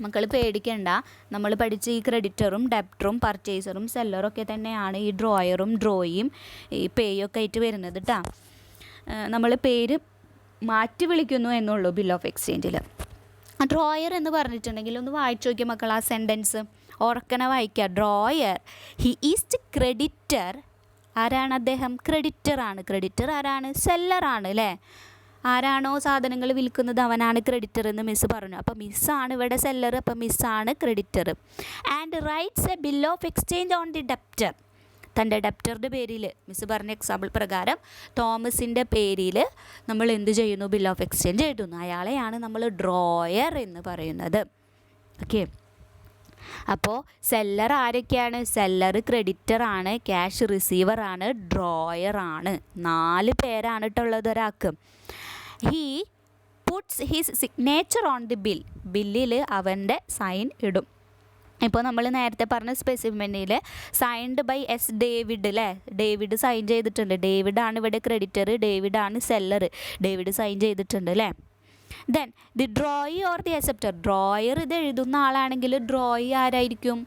മക്കൾ പേടിക്കണ്ട, നമ്മൾ പഠിച്ച ഈ ക്രെഡിറ്ററും ഡെപ്റ്ററും പർച്ചേസറും സെല്ലറും ഒക്കെ തന്നെയാണ് ഈ ഡ്രോയറും ഡ്രോയിയും ഈ പേയൊക്കെ ആയിട്ട് വരുന്നത് കേട്ടോ. നമ്മൾ പേര് മാറ്റി വിളിക്കുന്നു എന്നുള്ളൂ ബിൽ ഓഫ് എക്സ്ചേഞ്ചിൽ. ഡ്രോയർ എന്ന് പറഞ്ഞിട്ടുണ്ടെങ്കിൽ ഒന്ന് വായിച്ചു നോക്കിയ മക്കൾ ആ സെൻറ്റൻസ് ഓർക്കനെ വായിക്കുക. Drawer he is the creditor. ആരാണ് അദ്ദേഹം? ക്രെഡിറ്ററാണ്. ക്രെഡിറ്റർ ആരാണ്? സെല്ലറാണ് അല്ലേ. ആരാണോ സാധനങ്ങൾ വിൽക്കുന്നത് അവനാണ് ക്രെഡിറ്റർ എന്ന് മിസ്സ് പറഞ്ഞു. അപ്പോൾ മിസ്സാണ് ഇവിടെ സെല്ലർ, അപ്പോൾ മിസ്സാണ് creditor. And writes a bill of exchange on the debtor. തൻ്റെ ഡെപ്റ്ററുടെ പേരിൽ മിസ്സ് പറഞ്ഞ എക്സാമ്പിൾ പ്രകാരം തോമസിൻ്റെ പേരിൽ നമ്മൾ എന്ത് ചെയ്യുന്നു? ബിൽ ഓഫ് എക്സ്ചേഞ്ച് എഴുതുന്നു. അയാളെയാണ് നമ്മൾ ഡ്രോയർ എന്ന് പറയുന്നത്. ഓക്കെ. അപ്പോൾ സെല്ലർ ആരൊക്കെയാണ്? സെല്ലർ ക്രെഡിറ്ററാണ്, ക്യാഷ് റിസീവറാണ്, ഡ്രോയറാണ്. 4 പേരാണ് കേട്ടുള്ളത് ഒരാൾക്ക്. He puts his signature on the bill. ബില്ലിൽ അവൻ്റെ സൈൻ ഇടും. ഇപ്പോൾ നമ്മൾ നേരത്തെ പറഞ്ഞ സ്പെസിമെൻറ്റിൽ സൈൻഡ് ബൈ എസ് ഡേവിഡ് അല്ലേ. ഡേവിഡ് സൈൻ ചെയ്തിട്ടുണ്ട്. ഡേവിഡാണ് ഇവിടെ ക്രെഡിറ്റർ, ഡേവിഡാണ് സെല്ലർ. ഡേവിഡ് സൈൻ ചെയ്തിട്ടുണ്ട് അല്ലേ. Then the drawee or the acceptor. Drawer ഇത് എഴുതുന്ന ആളാണെങ്കിൽ ഡ്രോയി ആരായിരിക്കും?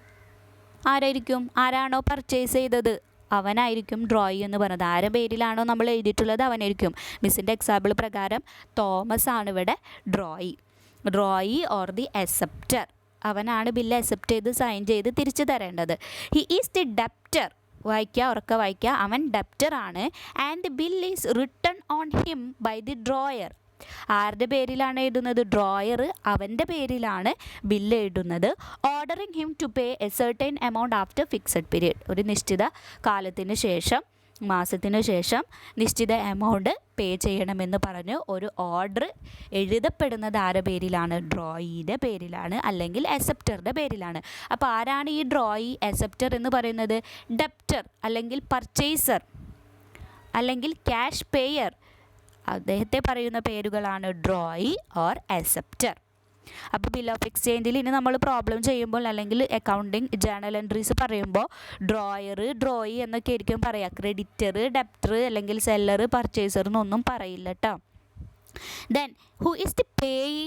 ആരാണോ പർച്ചേസ് ചെയ്തത് അവനായിരിക്കും ഡ്രോയി എന്ന് പറയുന്നത്. ആരുടെ പേരിലാണോ നമ്മൾ എഴുതിയിട്ടുള്ളത് അവനായിരിക്കും. മിസ്സിൻ്റെ എക്സാമ്പിൾ പ്രകാരം തോമസ് ആണ് ഇവിടെ ഡ്രോയി ഓർ ദി അക്സെപ്റ്റർ. അവനാണ് ബില്ല് അക്സെപ്റ്റ് ചെയ്ത് സൈൻ ചെയ്ത് തിരിച്ചു തരേണ്ടത്. He is the debtor. ഉറക്കെ വായിക്കുക. അവൻ ഡെപ്റ്റർ ആണ്. And the bill is written on him by the drawer. ആരുടെ പേരിലാണ് എഴുതുന്നത്? ഡ്രോയർ അവൻ്റെ പേരിലാണ് ബില്ല് എഴുതുന്നത്. Ordering him to pay a certain amount after fixed period. ഒരു നിശ്ചിത കാലത്തിന് ശേഷം, മാസത്തിന് ശേഷം നിശ്ചിത എമൗണ്ട് പേ ചെയ്യണമെന്ന് പറഞ്ഞ് ഒരു ഓർഡർ എഴുതപ്പെടുന്നത് ആരുടെ പേരിലാണ്? ഡ്രോയിയുടെ പേരിലാണ്, അല്ലെങ്കിൽ അക്സെപ്റ്ററുടെ പേരിലാണ്. അപ്പോൾ ആരാണ് ഈ ഡ്രോയി അക്സെപ്റ്റർ എന്ന് പറയുന്നത്? ഡെപ്റ്റർ അല്ലെങ്കിൽ പർച്ചേസർ അല്ലെങ്കിൽ ക്യാഷ് പേയർ. അദ്ദേഹത്തെ പറയുന്ന പേരുകളാണ് ഡ്രോയി ഓർ അക്സെപ്റ്റർ. അപ്പോൾ ബിൽ ഓഫ് എക്സ്ചേഞ്ചിൽ ഇനി നമ്മൾ പ്രോബ്ലം ചെയ്യുമ്പോൾ അല്ലെങ്കിൽ അക്കൗണ്ടിങ് ജേണൽ എൻട്രീസ് പറയുമ്പോൾ ഡ്രോയർ ഡ്രോയി എന്നൊക്കെ ആയിരിക്കും പറയുക. ക്രെഡിറ്റർ ഡെപ്റ്റർ അല്ലെങ്കിൽ സെല്ലർ പർച്ചേസർ എന്നൊന്നും പറയില്ല കേട്ടോ. Then who is the payee?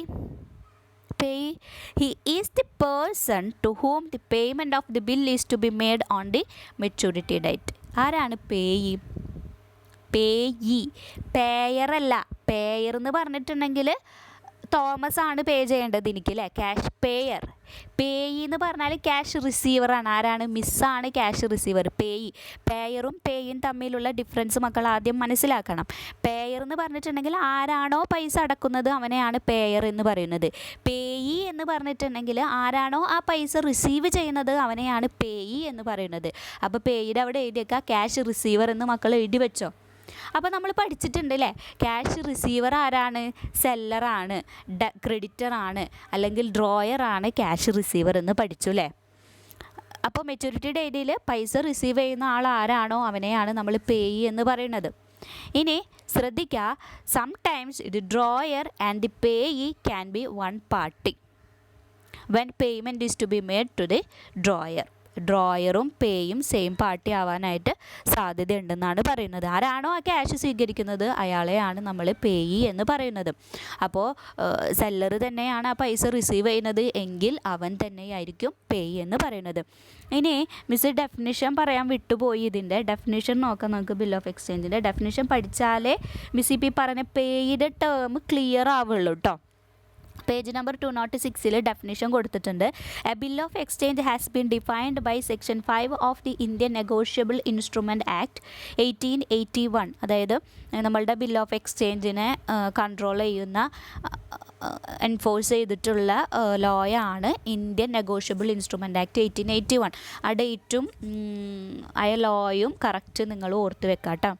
He is the person to whom the payment of the bill is to be made on the maturity date. ആരാണ് payee? Payer അല്ല. Payer എന്ന് പറഞ്ഞിട്ടുണ്ടെങ്കിൽ Thomas ആണ് പേ ചെയ്യേണ്ടത് എനിക്ക് അല്ലേ, ക്യാഷ് പേയർ. പേയി എന്ന് പറഞ്ഞാൽ ക്യാഷ് റിസീവറാണ്. ആരാണ്? മിസ്സാണ് ക്യാഷ് റിസീവർ. പേയറും പേയും തമ്മിലുള്ള ഡിഫറൻസ് മക്കൾ ആദ്യം മനസ്സിലാക്കണം. പേയർ എന്ന് പറഞ്ഞിട്ടുണ്ടെങ്കിൽ ആരാണോ പൈസ അടക്കുന്നത് അവനെയാണ് പേയർ എന്ന് പറയുന്നത്. പേയി എന്ന് പറഞ്ഞിട്ടുണ്ടെങ്കിൽ ആരാണോ ആ പൈസ റിസീവ് ചെയ്യുന്നത് അവനെയാണ് പേയി എന്ന് പറയുന്നത്. അപ്പോൾ പേയുടെ അവിടെ എഴുതിയേക്കുക ക്യാഷ് റിസീവർ എന്ന് മക്കൾ എഴുതി വെച്ചോ. അപ്പോൾ നമ്മൾ പഠിച്ചിട്ടുണ്ട് അല്ലേ, ക്യാഷ് റിസീവർ ആരാണ്? സെല്ലറാണ്, ക്രെഡിറ്ററാണ്, അല്ലെങ്കിൽ ഡ്രോയറാണ് ക്യാഷ് റിസീവർ എന്ന് പഠിച്ചു അല്ലേ. അപ്പോൾ മെച്യൂരിറ്റി ഡേറ്റിൽ പൈസ റിസീവ് ചെയ്യുന്ന ആൾ ആരാണോ അവനെയാണ് നമ്മൾ പേയി എന്ന് പറയുന്നത്. ഇനി ശ്രദ്ധിക്കുക, sometimes the drawer and the payee can be one party when payment is to be made to the drawer. ഡ്രോയറും പേയും സെയിം പാർട്ടി ആവാനായിട്ട് സാധ്യതയുണ്ടെന്നാണ് പറയുന്നത്. ആരാണോ ആ ക്യാഷ് സ്വീകരിക്കുന്നത് അയാളെയാണ് നമ്മൾ പേയി എന്ന് പറയുന്നത്. അപ്പോൾ സെല്ലർ തന്നെയാണ് ആ പൈസ റിസീവ് ചെയ്യുന്നത് എങ്കിൽ അവൻ തന്നെയായിരിക്കും പേയി എന്ന് പറയുന്നത്. ഇനി മിസ് ഡെഫിനിഷൻ പറയാൻ വിട്ടുപോയി. ഇതിൻ്റെ ഡെഫിനിഷൻ നോക്കാം നമുക്ക്. ബിൽ ഓഫ് എക്സ്ചേഞ്ചിൻ്റെ ഡെഫിനിഷൻ പഠിച്ചാലേ മിസ് ഇപ്പോൾ പറഞ്ഞ പേയുടെ ടേം ക്ലിയർ ആവുള്ളൂ കേട്ടോ. പേജ് നമ്പർ 206 ഡെഫിനിഷൻ കൊടുത്തിട്ടുണ്ട്. A bill of exchange has been defined by section 5 of the Indian negotiable instrument act 1881. അതായത് നമ്മളുടെ ബിൽ ഓഫ് എക്സ്ചേഞ്ചിനെ കൺട്രോൾ ചെയ്യുന്ന എൻഫോഴ്സ് ചെയ്തിട്ടുള്ള ലോയാണ് ഇന്ത്യൻ നെഗോഷ്യബിൾ ഇൻസ്ട്രുമെൻറ്റ് ആക്ട് 1881. ആ ഡേറ്റും ആ ലോയും കറക്റ്റ് നിങ്ങൾ ഓർത്ത് വെക്കാം കേട്ടോ.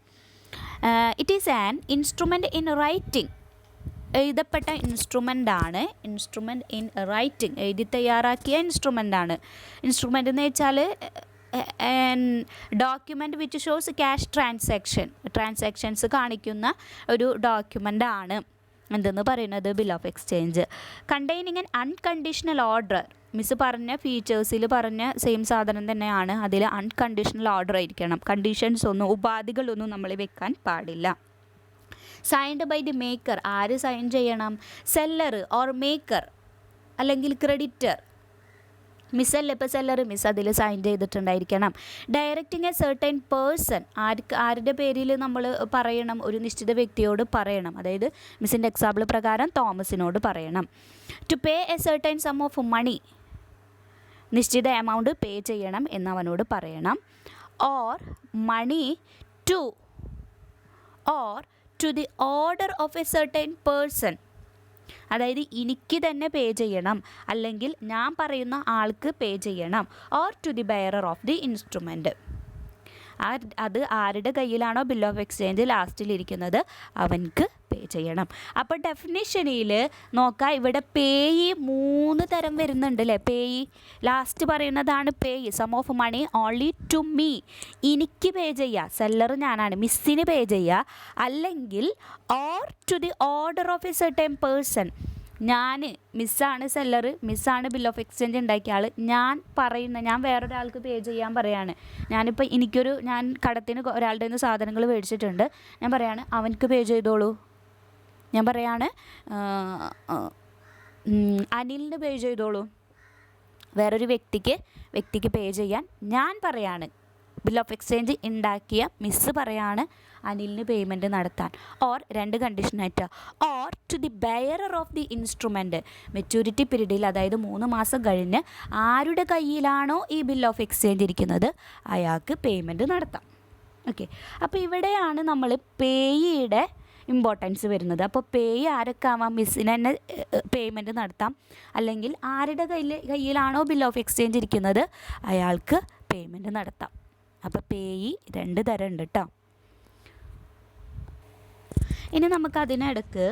It is an instrument in writing. എഴുതപ്പെട്ട ഇൻസ്ട്രുമെൻ്റാണ്. ഇൻസ്ട്രുമെൻറ്റ് ഇൻ റൈറ്റിംഗ്, എഴുതി തയ്യാറാക്കിയ ഇൻസ്ട്രുമെൻ്റാണ്. ഇൻസ്ട്രുമെൻ്റ് എന്ന് വെച്ചാൽ document which shows cash transactions കാണിക്കുന്ന ഒരു ഡോക്യുമെൻ്റാണ് എന്തെന്ന് പറയുന്നത് bill of exchange. Containing an unconditional order. Miss പറഞ്ഞ ഫീച്ചേഴ്സിൽ പറഞ്ഞ സെയിം സാധനം തന്നെയാണ്. അതിൽ അൺകണ്ടീഷണൽ ഓർഡർ ആയിരിക്കണം. കണ്ടീഷൻസ് ഒന്നും ഉപാധികളൊന്നും നമ്മൾ വെക്കാൻ പാടില്ല. Signed by the maker. ആര് സൈൻ ചെയ്യണം? സെല്ലർ ഓർ മേക്കർ അല്ലെങ്കിൽ ക്രെഡിറ്റർ. മിസ്സല്ലേ ഇപ്പോൾ സെല്ലർ, മിസ് അതിൽ സൈൻ ചെയ്തിട്ടുണ്ടായിരിക്കണം. Directing a certain person. ആരുടെ പേരിൽ നമ്മൾ പറയണം? ഒരു നിശ്ചിത വ്യക്തിയോട് പറയണം. അതായത് മിസ്സിൻ്റെ എക്സാമ്പിൾ പ്രകാരം തോമസിനോട് പറയണം. To pay a certain sum of money. നിശ്ചിത എമൗണ്ട് പേ ചെയ്യണം എന്നവനോട് പറയണം. Or money to the order of a certain person. അതായത് എനിക്ക് തന്നെ പേ ചെയ്യണം, അല്ലെങ്കിൽ ഞാൻ പറയുന്ന ആൾക്ക് പേ ചെയ്യണം. Or to the bearer of the instrument. അത് ആരുടെ കയ്യിലാണോ ബിൽ ഓഫ് എക്സ്ചേഞ്ച് ലാസ്റ്റിലിരിക്കുന്നത് അവൻക്ക് പേ ചെയ്യണം. അപ്പോൾ ഡെഫിനിഷനിൽ നോക്കാം, ഇവിടെ പേയി 3 തരം വരുന്നുണ്ട് അല്ലേ. പേയി ലാസ്റ്റ് പറയുന്നതാണ് payee. Sum of money only to me. എനിക്ക് പേ ചെയ്യുക, സെല്ലർ ഞാനാണ്, മിസ്സിന് പേ ചെയ്യുക. അല്ലെങ്കിൽ or to the order of a certain person. ഞാൻ മിസ്സാണ് സെല്ലർ, മിസ്സാണ് ബിൽ ഓഫ് എക്സ്ചേഞ്ച് ഉണ്ടാക്കിയ ആൾ. ഞാൻ വേറൊരാൾക്ക് പേ ചെയ്യാൻ പറയാണ്. ഞാനിപ്പോൾ ഞാൻ കടത്തിന് ഒരാളുടെ നിന്ന് സാധനങ്ങൾ മേടിച്ചിട്ടുണ്ട്. ഞാൻ പറയാണ് അവനക്ക് പേ ചെയ്തോളൂ. ഞാൻ പറയാണ് അനിലിന് പേ ചെയ്തോളൂ. വേറൊരു വ്യക്തിക്ക് പേ ചെയ്യാൻ ഞാൻ പറയാണ്. ബിൽ ഓഫ് എക്സ്ചേഞ്ച് ഉണ്ടാക്കിയ മിസ്സ് പറയാണ് അനിലിന് പേയ്മെൻറ്റ് നടത്താൻ. ഓർ 2 കണ്ടീഷനായിട്ട്. Or to the bearer of the instrument. Maturity പീരീഡിൽ, അതായത് 3 മാസം കഴിഞ്ഞ് ആരുടെ കയ്യിലാണോ ഈ ബിൽ ഓഫ് എക്സ്ചേഞ്ച് ഇരിക്കുന്നത് അയാൾക്ക് പേയ്മെൻറ്റ് നടത്താം. ഓക്കെ, അപ്പോൾ ഇവിടെയാണ് നമ്മൾ പേയുടെ ഇമ്പോർട്ടൻസ് വരുന്നത്. അപ്പോൾ പേയ് ആരൊക്കെ ആവാം? മിസ്സിന് തന്നെ പേയ്മെൻറ്റ് നടത്താം, അല്ലെങ്കിൽ ആരുടെ കയ്യിലാണോ ബിൽ ഓഫ് എക്സ്ചേഞ്ച് ഇരിക്കുന്നത് അയാൾക്ക് പേയ്മെൻറ്റ് നടത്താം. അപ്പോൾ പേയി 2 തരം ഉണ്ട് കേട്ടോ. ഇനി നമുക്ക് അതിനിടക്ക്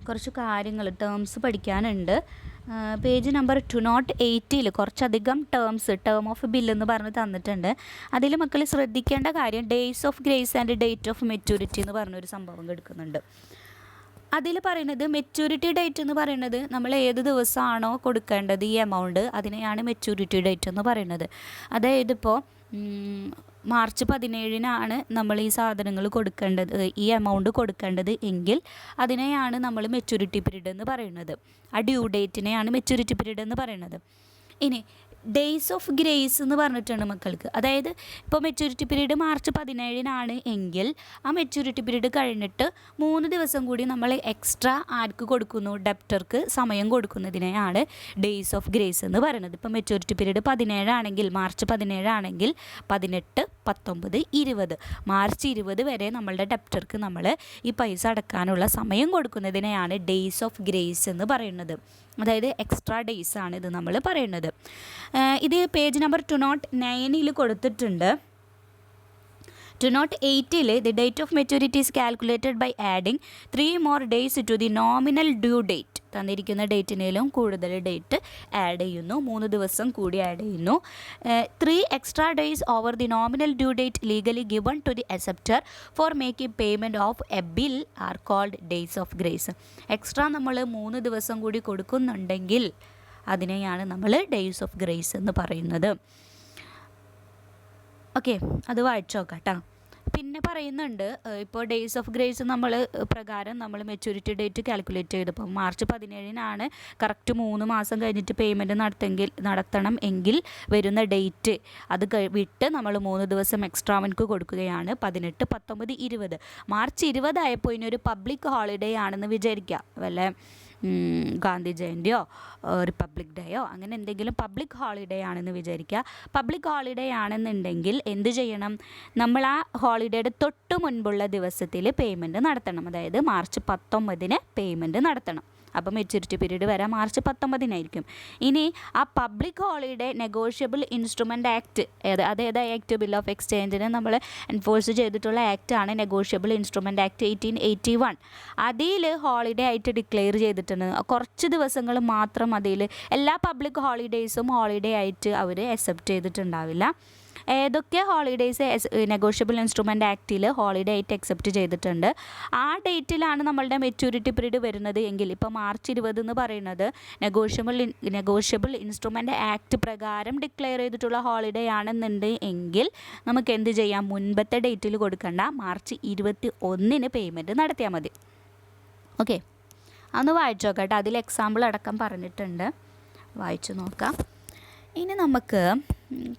കുറച്ച് കാര്യങ്ങൾ ടേംസ് പഠിക്കാനുണ്ട്. പേജ് നമ്പർ 208 കുറച്ചധികം ടേം ഓഫ് ബിൽ എന്ന് പറഞ്ഞ് തന്നിട്ടുണ്ട്. അതിൽ മക്കൾ ശ്രദ്ധിക്കേണ്ട കാര്യം days of grace and date of maturity എന്ന് പറഞ്ഞൊരു സംഭവം എടുക്കുന്നുണ്ട്. അതിൽ പറയുന്നത് മെച്യൂരിറ്റി ഡേറ്റ് എന്ന് പറയുന്നത് നമ്മൾ ഏത് ദിവസമാണോ കൊടുക്കേണ്ടത് ഈ എമൗണ്ട് അതിനെയാണ് മെച്യൂരിറ്റി ഡേറ്റ് എന്ന് പറയുന്നത്. അതായത് ഇപ്പോൾ മാർച്ച് 17-നാണ് നമ്മൾ ഈ സാധനങ്ങൾ കൊടുക്കേണ്ടത്, ഈ എമൗണ്ട് കൊടുക്കേണ്ടത് എങ്കിൽ അതിനെയാണ് നമ്മൾ മെച്യൂരിറ്റി പീരീഡ് എന്ന് പറയുന്നത്. ആ ഡ്യൂ ഡേറ്റിനെയാണ് മെച്യൂരിറ്റി പീരീഡ് എന്ന് പറയുന്നത്. ഇനി ഡേയ്സ് ഓഫ് ഗ്രേസ് എന്ന് പറഞ്ഞിട്ടുണ്ട് മക്കൾക്ക്. അതായത് ഇപ്പോൾ മെച്യൂരിറ്റി പീരീഡ് മാർച്ച് 17 എങ്കിൽ ആ മെച്യൂരിറ്റി പീരീഡ് കഴിഞ്ഞിട്ട് 3 ദിവസം കൂടി നമ്മൾ എക്സ്ട്രാ ആർക്ക് കൊടുക്കുന്നു, ഡെപ്റ്റർക്ക് സമയം കൊടുക്കുന്നതിനെയാണ് ഡേയ്സ് ഓഫ് ഗ്രേസ് എന്ന് പറയുന്നത്. ഇപ്പോൾ മെച്യൂരിറ്റി പീരീഡ് 17 ആണെങ്കിൽ, മാർച്ച് 17 ആണെങ്കിൽ 18, 19, 20 മാർച്ച് 20 വരെ നമ്മളുടെ ഡെപ്റ്റർക്ക് നമ്മൾ ഈ പൈസ അടക്കാനുള്ള സമയം കൊടുക്കുന്നതിനെയാണ് ഡേയ്സ് ഓഫ് ഗ്രേസ് എന്ന് പറയുന്നത്. അതായത് എക്സ്ട്രാ ഡേയ്സ് ആണ് ഇത് നമ്മൾ പറയുന്നത്. ഇത് പേജ് നമ്പർ 209 കൊടുത്തിട്ടുണ്ട്. 208 the date of maturity is calculated by adding 3 more days to the nominal due date. തന്നിരിക്കുന്ന ഡേറ്റിനേലും കൂടുതൽ ഡേറ്റ് ആഡ് ചെയ്യുന്നു, 3 ദിവസം കൂടി ആഡ് ചെയ്യുന്നു. 3 extra days over the nominal due date legally given to the acceptor for making payment of a bill are called days of grace. Extra നമ്മൾ 3 ദിവസം കൂടി കൊടുക്കുന്നുണ്ടെങ്കിൽ അതിനെയാണ് നമ്മൾ ഡേയ്സ് ഓഫ് ഗ്രേസ് എന്ന് പറയുന്നത്. ഓക്കെ, അത് വായിച്ചു നോക്കാം കേട്ടോ. പിന്നെ പറയുന്നുണ്ട്, ഇപ്പോൾ ഡേയ്സ് ഓഫ് ഗ്രേസ് നമ്മൾ പ്രകാരം നമ്മൾ മെച്യൂരിറ്റി ഡേറ്റ് കാൽക്കുലേറ്റ് ചെയ്തപ്പോൾ മാർച്ച് 17 കറക്റ്റ് 3 മാസം കഴിഞ്ഞിട്ട് പേയ്മെൻറ്റ് നടത്തണം എങ്കിൽ വരുന്ന ഡേറ്റ് അത് വിട്ട് നമ്മൾ 3 ദിവസം എക്സ്ട്രാ അവനക്ക് കൊടുക്കുകയാണ്. 18, 19, 20 മാർച്ച് 20 ആയപ്പോൾ ഇനി ഒരു പബ്ലിക് ഹോളിഡേ ആണെന്ന് വിചാരിക്കുക. വല്ല ഗാന്ധി ജയന്തിയോ റിപ്പബ്ലിക് ഡേയോ അങ്ങനെ എന്തെങ്കിലും പബ്ലിക് ഹോളിഡേ ആണെന്ന് വിചാരിക്കുക. പബ്ലിക് ഹോളിഡേ ആണെന്നുണ്ടെങ്കിൽ എന്ത് ചെയ്യണം, നമ്മൾ ആ ഹോളിഡേയുടെ തൊട്ട് മുൻപുള്ള ദിവസത്തിൽ പേയ്മെൻറ്റ് നടത്തണം. അതായത് മാർച്ച് 19 പേയ്മെൻറ്റ് നടത്തണം. അപ്പോൾ മെച്യൂരിറ്റി പീരീഡ് വരെ മാർച്ച് 19 ഇനി ആ public holiday negotiable instrument act, അതേതാ ആക്ട്, ബിൽ ഓഫ് എക്സ്ചേഞ്ചിനെ നമ്മൾ എൻഫോഴ്സ് ചെയ്തിട്ടുള്ള ആക്റ്റാണ് നെഗോഷ്യബിൾ ഇൻസ്ട്രുമെൻ്റ് ആക്ട് 1881. അതിൽ ഹോളിഡേ ആയിട്ട് ഡിക്ലെയർ ചെയ്തിട്ടുണ്ട്. കുറച്ച് ദിവസങ്ങൾ മാത്രം അതിൽ, എല്ലാ പബ്ലിക് ഹോളിഡേയ്സും ഹോളിഡേ ആയിട്ട് അവർ അക്സെപ്റ്റ് ചെയ്തിട്ടുണ്ടാവില്ല. ഏതൊക്കെ ഹോളിഡേയ്സ് നെഗോഷ്യബിൾ ഇൻസ്ട്രുമെൻ്റ് ആക്റ്റിൽ ഹോളിഡേ ആയിട്ട് അക്സെപ്റ്റ് ചെയ്തിട്ടുണ്ട് ആ ഡേറ്റിലാണ് നമ്മളുടെ മെച്യൂരിറ്റി പീരീഡ് വരുന്നത് എങ്കിൽ, ഇപ്പോൾ മാർച്ച് 20 എന്ന് പറയുന്നത് നെഗോഷ്യബിൾ ഇൻസ്ട്രുമെൻ്റ് ആക്ട് പ്രകാരം ഡിക്ലെയർ ചെയ്തിട്ടുള്ള ഹോളിഡേ ആണെന്നുണ്ട് എങ്കിൽ നമുക്ക് എന്ത് ചെയ്യാം, മുൻപത്തെ ഡേറ്റിൽ കൊടുക്കണ്ട, മാർച്ച് 21 പേയ്മെൻറ്റ് നടത്തിയാൽ മതി. ഓക്കെ, അതൊന്ന് വായിച്ചു നോക്കാം കേട്ടോ. അതിൽ എക്സാമ്പിൾ അടക്കം പറഞ്ഞിട്ടുണ്ട്, വായിച്ചു നോക്കാം. ഇനി നമുക്ക്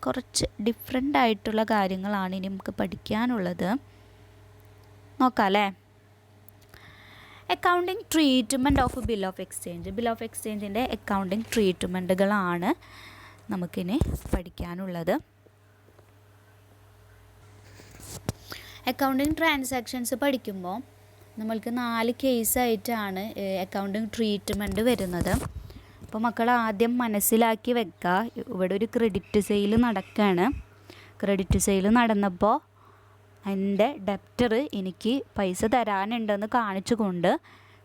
കുറച്ച് ഡിഫറെൻ്റ് ആയിട്ടുള്ള കാര്യങ്ങളാണ് ഇനി നമുക്ക് പഠിക്കാനുള്ളത്. നോക്കാം അല്ലേ. Accounting treatment of bill of exchange. Bill of എക്സ്ചേഞ്ചിൻ്റെ അക്കൗണ്ടിങ് ട്രീറ്റ്മെൻറ്റുകളാണ് നമുക്കിനി പഠിക്കാനുള്ളത്. അക്കൗണ്ടിങ് ട്രാൻസാക്ഷൻസ് പഠിക്കുമ്പോൾ നമ്മൾക്ക് 4 കേസായിട്ടാണ് അക്കൗണ്ടിങ് ട്രീറ്റ്മെൻറ്റ് വരുന്നത്. അപ്പോൾ മക്കൾ ആദ്യം മനസ്സിലാക്കി വെക്കുക, ഇവിടെ ഒരു ക്രെഡിറ്റ് സെയിൽ നടക്കുകയാണ്. ക്രെഡിറ്റ് സെയിൽ നടന്നപ്പോൾ എൻ്റെ ഡെപ്റ്റർ എനിക്ക് പൈസ തരാനുണ്ടെന്ന് കാണിച്ചുകൊണ്ട്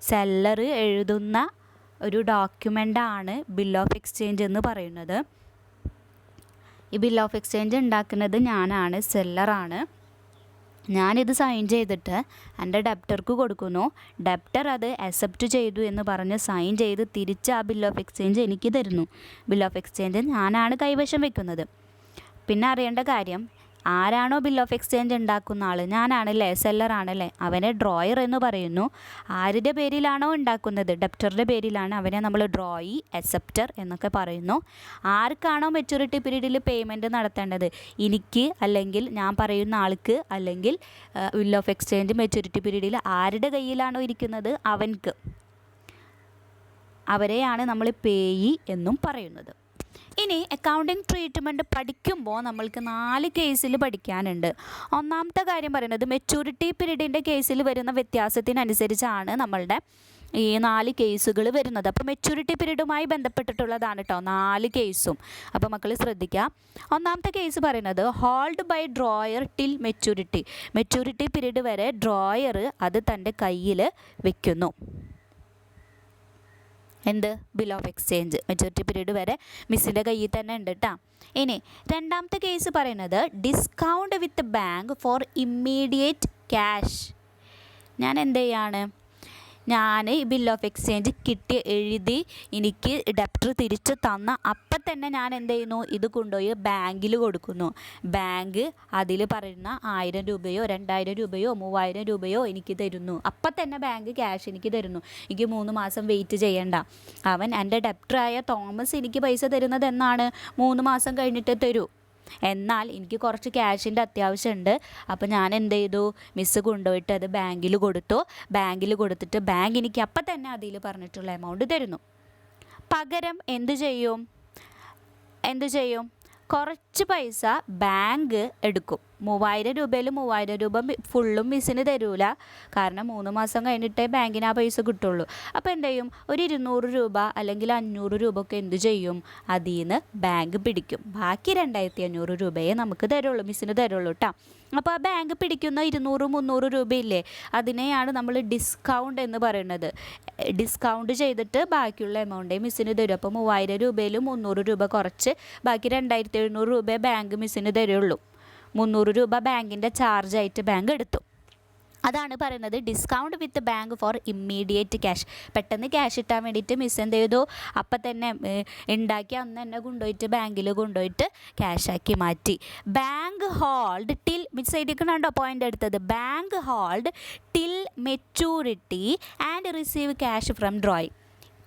സെല്ലർ എഴുതുന്ന ഒരു ഡോക്യുമെൻ്റാണ് ബിൽ ഓഫ് എക്സ്ചേഞ്ച് എന്ന് പറയുന്നത്. ഈ ബിൽ ഓഫ് എക്സ്ചേഞ്ച് ഉണ്ടാക്കുന്നത് ഞാനാണ്, സെല്ലറാണ്. ഞാനിത് സൈൻ ചെയ്തിട്ട് എൻ്റെ ഡെപ്റ്റർക്ക് കൊടുക്കുന്നു. ഡെപ്റ്റർ അത് അക്സെപ്റ്റ് ചെയ്തു എന്ന് പറഞ്ഞ് സൈൻ ചെയ്ത് തിരിച്ച് ആ ബിൽ ഓഫ് എക്സ്ചേഞ്ച് എനിക്ക് തരുന്നു. ബിൽ ഓഫ് എക്സ്ചേഞ്ച് ഞാനാണ് കൈവശം വെക്കുന്നത്. പിന്നെ അറിയേണ്ട കാര്യം, ആരാണോ ബിൽ ഓഫ് എക്സ്ചേഞ്ച് ഉണ്ടാക്കുന്ന ആൾ, ഞാനാണല്ലേ, സെല്ലറാണല്ലേ, അവനെ ഡ്രോയർ എന്ന് പറയുന്നു. ആരുടെ പേരിലാണോ ഉണ്ടാക്കുന്നത്, ഡെപ്റ്ററുടെ പേരിലാണ്, അവനെ നമ്മൾ ഡ്രോയി, അക്സെപ്റ്റർ എന്നൊക്കെ പറയുന്നു. ആർക്കാണോ മെച്യൂരിറ്റി പീരീഡിൽ പേയ്മെൻറ്റ് നടത്തേണ്ടത്, എനിക്ക് അല്ലെങ്കിൽ ഞാൻ പറയുന്ന ആൾക്ക്, അല്ലെങ്കിൽ ബിൽ ഓഫ് എക്സ്ചേഞ്ച് മെച്യൂരിറ്റി പീരീഡിൽ ആരുടെ കയ്യിലാണോ ഇരിക്കുന്നത് അവൻക്ക്, അവരെയാണ് നമ്മൾ പേയി എന്നും പറയുന്നത്. ഇനി അക്കൗണ്ടിങ് ട്രീറ്റ്മെൻറ്റ് പഠിക്കുമ്പോൾ നമ്മൾക്ക് 4 കേസിൽ പഠിക്കാനുണ്ട്. ഒന്നാമത്തെ കാര്യം പറയുന്നത് മെച്യൂരിറ്റി പീരീഡിൻ്റെ കേസിൽ വരുന്ന വ്യത്യാസത്തിനനുസരിച്ചാണ് നമ്മളുടെ ഈ 4 കേസുകൾ വരുന്നത്. അപ്പോൾ മെച്യൂരിറ്റി പീരീഡുമായി ബന്ധപ്പെട്ടിട്ടുള്ളതാണ് കേട്ടോ 4 കേസും. അപ്പോൾ മക്കൾ ശ്രദ്ധിക്കുക. ഒന്നാമത്തെ കേസ് പറയുന്നത് hold by drawer till maturity. Maturity period വരെ ഡ്രോയർ അത് തൻ്റെ കയ്യിൽ വെക്കുന്നു. എന്ത്, bill of exchange maturity period വരെ മിസ്സിൻ്റെ കയ്യിൽ തന്നെ ഉണ്ട് കേട്ടോ. ഇനി രണ്ടാമത്തെ കേസ് പറയുന്നത് discount with bank for immediate cash. ഞാൻ എന്ത് ചെയ്യാണ്, ഞാൻ ഈ ബിൽ ഓഫ് എക്സ്ചേഞ്ച് കിട്ടി എഴുതി എനിക്ക് ഡെപ്റ്റർ തിരിച്ച് തന്ന അപ്പം തന്നെ ഞാൻ എന്ത് ചെയ്യുന്നു, ഇത് കൊണ്ടുപോയി ബാങ്കിൽ കൊടുക്കുന്നു. ബാങ്ക് അതിൽ പറയുന്ന 1000 രൂപയോ 2000 രൂപയോ 3000 രൂപയോ എനിക്ക് തരുന്നു. അപ്പം തന്നെ ബാങ്ക് ക്യാഷ് എനിക്ക് തരുന്നു. എനിക്ക് 3 മാസം വെയിറ്റ് ചെയ്യണ്ട. അവൻ എൻ്റെ ഡെപ്റ്ററായ തോമസ് എനിക്ക് പൈസ തരുന്നത് എന്നാണ്? 3 മാസം കഴിഞ്ഞിട്ട് തരൂ. എന്നാൽ എനിക്ക് കുറച്ച് ക്യാഷിൻ്റെ അത്യാവശ്യമുണ്ട്. അപ്പോൾ ഞാൻ എന്ത് ചെയ്തു, മിസ്സ് കൊണ്ടുപോയിട്ട് അത് ബാങ്കിൽ കൊടുത്തു. ബാങ്കിൽ കൊടുത്തിട്ട് ബാങ്ക് എനിക്ക് അപ്പം തന്നെ അതിൽ പറഞ്ഞിട്ടുള്ള എമൗണ്ട് തരുന്നു. പകരം എന്ത് ചെയ്യും, കുറച്ച് പൈസ ബാങ്ക് എടുക്കും. 3000 രൂപയിൽ 3000 രൂപ ഫുള്ളും മിസ്സിന് തരൂല. കാരണം 3 മാസം കഴിഞ്ഞിട്ടേ ബാങ്കിന് ആ പൈസ കിട്ടുള്ളൂ. അപ്പോൾ എന്ത് ചെയ്യും, ഒരു 200 രൂപ അല്ലെങ്കിൽ 500 രൂപ ഒക്കെ എന്ത് ചെയ്യും, അതിൽ നിന്ന് ബാങ്ക് പിടിക്കും. ബാക്കി 2500 രൂപയെ നമുക്ക് തരുള്ളൂ, മിസ്സിന് തരുള്ളൂ കേട്ടോ. അപ്പോൾ ആ ബാങ്ക് പിടിക്കുന്ന 200-300 രൂപയില്ലേ, അതിനെയാണ് നമ്മൾ ഡിസ്കൗണ്ട് എന്ന് പറയുന്നത്. ഡിസ്കൗണ്ട് ചെയ്തിട്ട് ബാക്കിയുള്ള എമൗണ്ടേ മിസ്സിന് തരും. അപ്പോൾ 3000 രൂപയിൽ 300 രൂപ കുറച്ച് ബാക്കി 2700 രൂപയെ ബാങ്ക് മിസ്സിന് തരുള്ളൂ. 300 രൂപ ബാങ്കിൻ്റെ ചാർജായിട്ട് ബാങ്ക് എടുത്തു. അതാണ് പറയുന്നത് discount with bank for immediate cash. പെട്ടെന്ന് ക്യാഷ് ഇട്ടാൻ വേണ്ടിയിട്ട് മിസ് എന്ത് ചെയ്തു, അപ്പം തന്നെ ഉണ്ടാക്കി അന്ന് തന്നെ കൊണ്ടുപോയിട്ട് ബാങ്കിൽ കൊണ്ടുപോയിട്ട് ക്യാഷാക്കി മാറ്റി. ബാങ്ക് ഹോൾഡ് ടിൽ, മിസ് എഴുതിക്കണുണ്ടോ പോയിൻ്റ് എടുത്തത്, bank hold till maturity and receive cash from drawing.